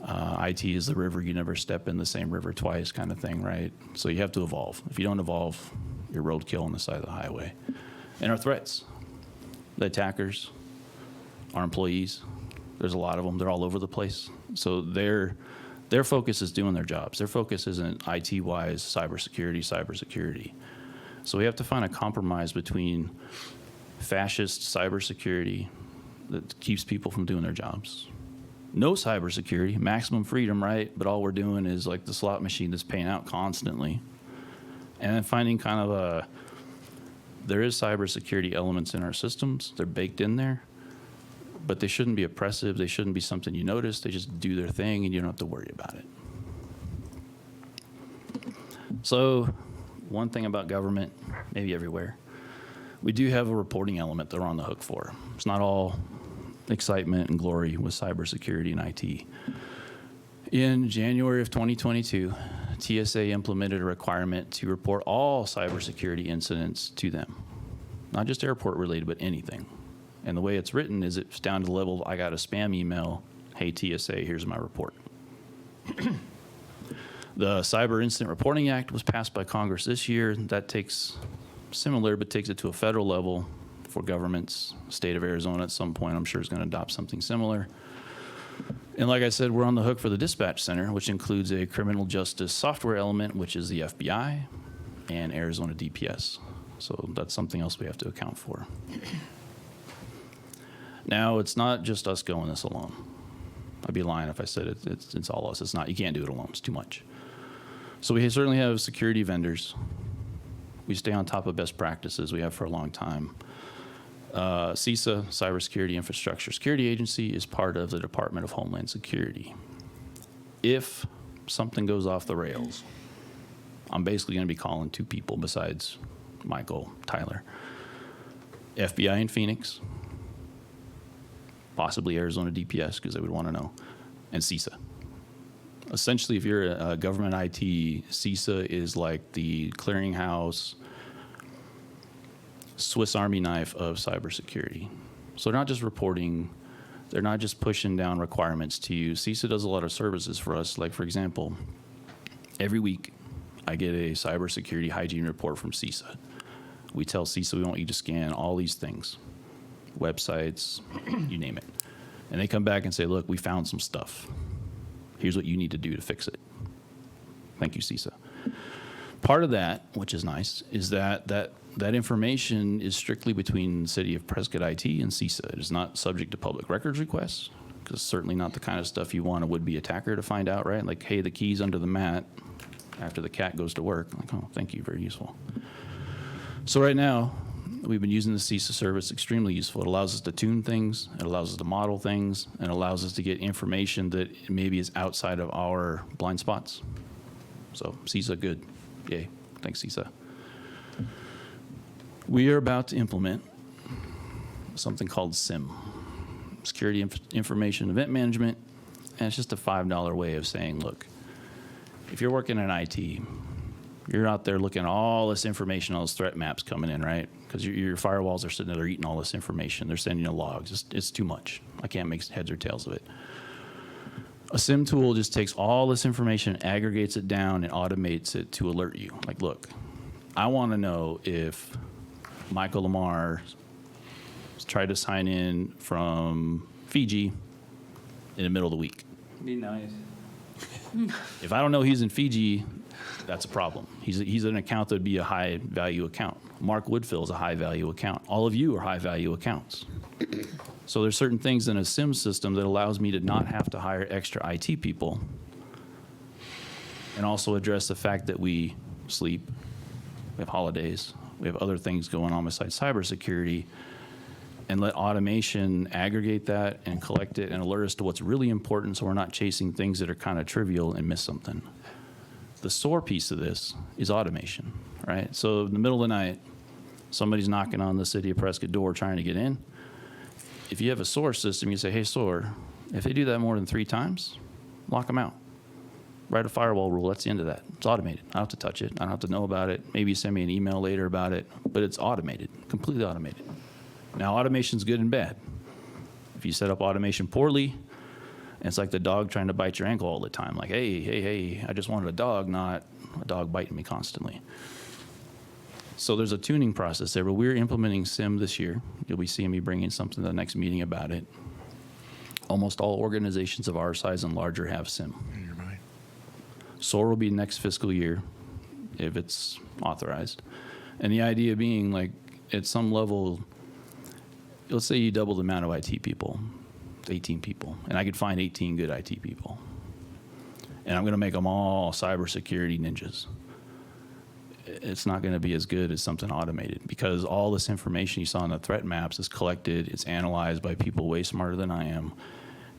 IT is the river, you never step in the same river twice kind of thing, right? So you have to evolve. If you don't evolve, you're roadkill on the side of the highway. And our threats, the attackers, our employees, there's a lot of them, they're all over the place. So their focus is doing their jobs. Their focus isn't IT-wise, cybersecurity. So we have to find a compromise between fascist cybersecurity that keeps people from doing their jobs. No cybersecurity, maximum freedom, right? But all we're doing is like the slot machine that's paying out constantly. And then finding kind of there is cybersecurity elements in our systems. They're baked in there, but they shouldn't be oppressive. They shouldn't be something you notice. They just do their thing and you don't have to worry about it. So one thing about government, maybe everywhere, we do have a reporting element that we're on the hook for. It's not all excitement and glory with cybersecurity and IT. In January of 2022, TSA implemented a requirement to report all cybersecurity incidents to them. Not just airport related, but anything. And the way it's written is it's down to the level of, I got a spam email, hey TSA, here's my report. The Cyber Incident Reporting Act was passed by Congress this year. That takes similar, but takes it to a federal level for governments. State of Arizona at some point, I'm sure, is going to adopt something similar. And like I said, we're on the hook for the dispatch center, which includes a criminal justice software element, which is the FBI and Arizona DPS. So that's something else we have to account for. Now, it's not just us going this alone. I'd be lying if I said it's all us. It's not. You can't do it alone. It's too much. So we certainly have security vendors. We stay on top of best practices we have for a long time. CISA, Cybersecurity Infrastructure Security Agency, is part of the Department of Homeland Security. If something goes off the rails, I'm basically going to be calling two people besides Michael, Tyler. FBI in Phoenix, possibly Arizona DPS, because they would want to know, and CISA. Essentially, if you're a government IT, CISA is like the clearinghouse, Swiss Army knife of cybersecurity. So they're not just reporting, they're not just pushing down requirements to you. CISA does a lot of services for us. Like, for example, every week I get a cybersecurity hygiene report from CISA. We tell CISA we want you to scan all these things, websites, you name it. And they come back and say, look, we found some stuff. Here's what you need to do to fix it. Thank you, CISA. Part of that, which is nice, is that information is strictly between the City of Prescott IT and CISA. It is not subject to public records requests, because it's certainly not the kind of stuff you want a would-be attacker to find out, right? Like, hey, the key's under the mat after the cat goes to work. Like, oh, thank you, very useful. So right now, We've been using the CISA service, extremely useful. It allows us to tune things, it allows us to model things, and allows us to get information that maybe is outside of our blind spots. So CISA, good. Yay. Thanks, CISA. We are about to implement something called SIM, Security Information Event Management, and it's just a $5 way of saying, look, if you're working in IT, you're out there looking at all this information, all those threat maps coming in, right? Because your firewalls are sitting there eating all this information. They're sending you logs. It's too much. I can't make heads or tails of it. A SIM tool just takes all this information, aggregates it down, and automates it to alert you. Like, look, I want to know if Michael Lamar tried to sign in from Fiji in the middle of the week. Be nice. If I don't know he's in Fiji, that's a problem. He's an account that would be a high value account. Mark Woodfill is a high value account. All of you are high value accounts. So there's certain things in a SIM system that allows me to not have to hire extra IT people and also address the fact that we sleep, we have holidays, we have other things going on besides cybersecurity, and let automation aggregate that and collect it and alert us to what's really important so we're not chasing things that are kind of trivial and miss something. The SOAR piece of this is automation, right? So in the middle of the night, somebody's knocking on the city of Prescott door trying to get in. If you have a SOAR system, you say, hey, SOAR, if they do that more than 3 times, lock them out. Write a firewall rule. That's the end of that. It's automated. I don't have to touch it. I don't have to know about it. Maybe you send me an email later about it, but it's automated, completely automated. Now, automation's good and bad. If you set up automation poorly, it's like the dog trying to bite your ankle all the time. Like, hey, I just wanted a dog, not a dog biting me constantly. So there's a tuning process there, but we're implementing SIM this year. You'll be seeing me bringing something to the next meeting about it. Almost all organizations of our size and larger have SIM. SOAR will be next fiscal year if it's authorized. And the idea being, like, at some level, let's say you double the amount of IT people, 18 people, and I could find 18 good IT people. And I'm going to make them all cybersecurity ninjas. It's not going to be as good as something automated because all this information you saw in the threat maps is collected, it's analyzed by people way smarter than I am,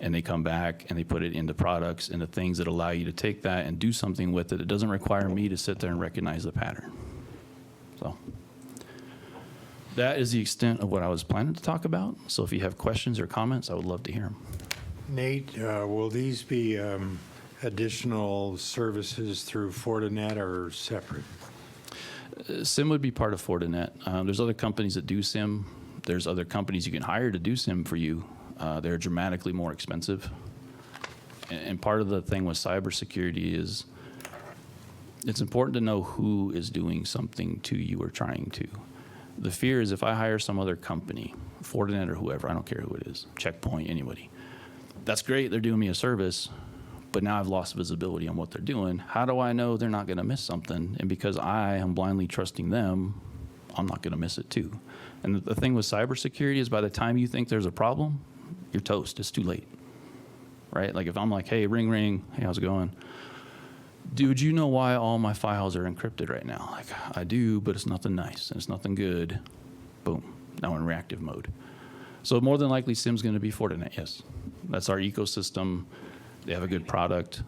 and they come back and they put it into products, into things that allow you to take that and do something with it. It doesn't require me to sit there and recognize the pattern. So that is the extent of what I was planning to talk about. So if you have questions or comments, I would love to hear them. Nate, will these be additional services through Fortinet or separate? SIM would be part of Fortinet. There's other companies that do SIM. There's other companies you can hire to do SIM for you. They're dramatically more expensive. And part of the thing with cybersecurity is it's important to know who is doing something to you or trying to. The fear is if I hire some other company, Fortinet or whoever, I don't care who it is, Checkpoint, anybody. That's great, they're doing me a service, but now I've lost visibility on what they're doing. How do I know they're not going to miss something? And because I am blindly trusting them, I'm not going to miss it too. And the thing with cybersecurity is by the time you think there's a problem, you're toast. It's too late, right? Like if I'm like, hey, ring, ring, hey, how's it going? Dude, you know why all my files are encrypted right now? Like, I do, but it's nothing nice and it's nothing good. Boom, now we're in reactive mode. So more than likely, SIM's going to be Fortinet, yes. That's our ecosystem. They have a good product.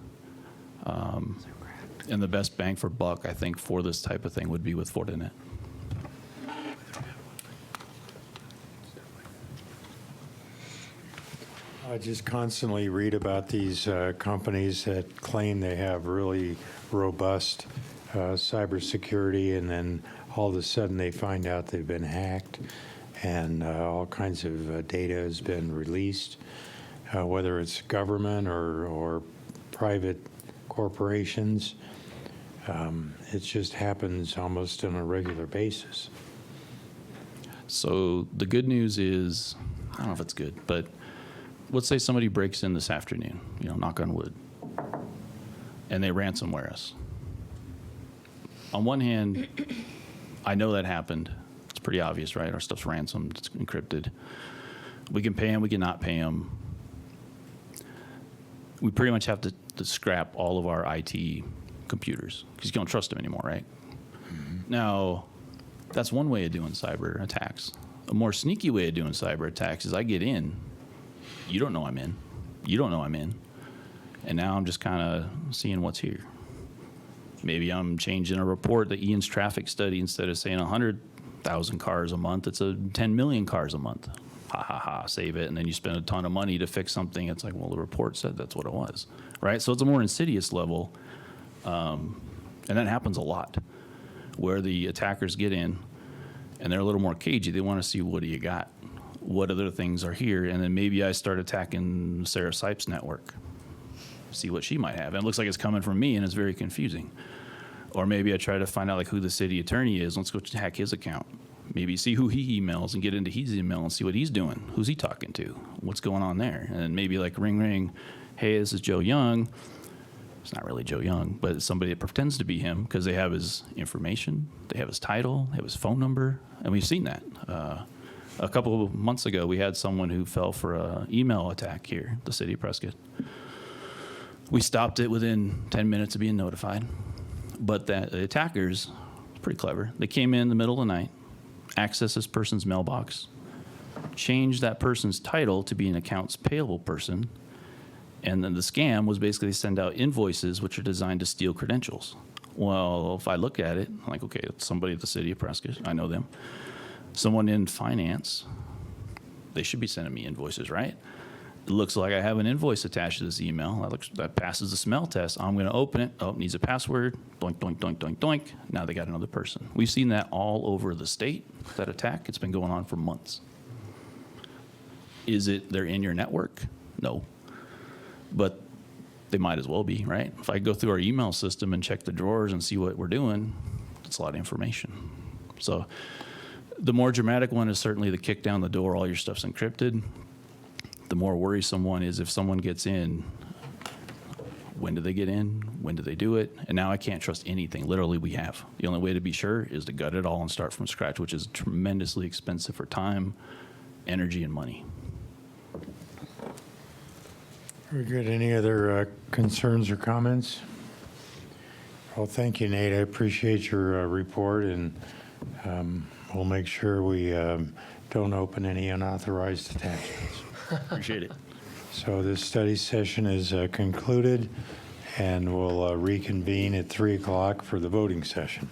And the best bang for buck, I think, for this type of thing would be with Fortinet. I just constantly read about these companies that claim they have really robust cybersecurity, and then all of a sudden they find out they've been hacked, and all kinds of data has been released, whether it's government or private corporations. It just happens almost on a regular basis. So the good news is, I don't know if it's good, but let's say somebody breaks in this afternoon, knock on wood, and they ransomware us. On one hand, I know that happened. It's pretty obvious, right? Our stuff's ransomed, it's encrypted. We can pay them, we cannot pay them. We pretty much have to scrap all of our IT computers because you don't trust them anymore, right? Mm-hmm. Now, That's one way of doing cyber attacks. A more sneaky way of doing cyber attacks is I get in, you don't know I'm in, you don't know I'm in, and now I'm just kind of seeing what's here. Maybe I'm changing a report, the Ian's traffic study, instead of saying 100,000 cars a month, it's a 10 million cars a month. Ha ha ha, save it, and then you spend a ton of money to fix something. It's like, well, the report said that's what it was, right? So it's a more insidious level, and that happens a lot, where the attackers get in, and they're a little more cagey. They want to see, what do you got? What other things are here? And then maybe I start attacking Sarah Sipes' network, see what she might have. And it looks like it's coming from me, and it's very confusing. Or maybe I try to find out like who the city attorney is. Let's go hack his account. Maybe see who he emails and get into his email and see what he's doing. Who's he talking to? What's going on there? And then maybe like ring, ring, hey, this is Joe Young. It's not really Joe Young, but it's somebody that pretends to be him because they have his information, they have his title, they have his phone number, and we've seen that. A couple of months ago, we had someone who fell for an email attack here at the city of Prescott. We stopped it within 10 minutes of being notified, but the attackers, pretty clever, they came in the middle of the night, accessed this person's mailbox, changed that person's title to be an accounts payable person, and then the scam was basically send out invoices which are designed to steal credentials. Well, if I look at it, I'm like, okay, it's somebody at the city of Prescott, I know them. Someone in finance, they should be sending me invoices, right? It looks like I have an invoice attached to this email. That passes the smell test. I'm going to open it. Oh, it needs a password. Doink, doink, doink, doink, doink. Now they got another person. We've seen that all over the state, that attack. It's been going on for months. Is it they're in your network? No. But they might as well be, right? If I go through our email system and check the drawers and see what we're doing, it's a lot of information. So the more dramatic one is certainly the kick down the door, all your stuff's encrypted. The more worrisome one is if someone gets in, when do they get in? When do they do it? And now I can't trust anything. Literally, we have. The only way to be sure is to gut it all and start from scratch, which is tremendously expensive for time, energy, and money. Very good. Any other concerns or comments? Well, thank you, Nate. I appreciate your report, and we'll make sure we don't open any unauthorized attachments. Appreciate it. So this study session is concluded, and we'll reconvene at 3 o'clock for the voting session.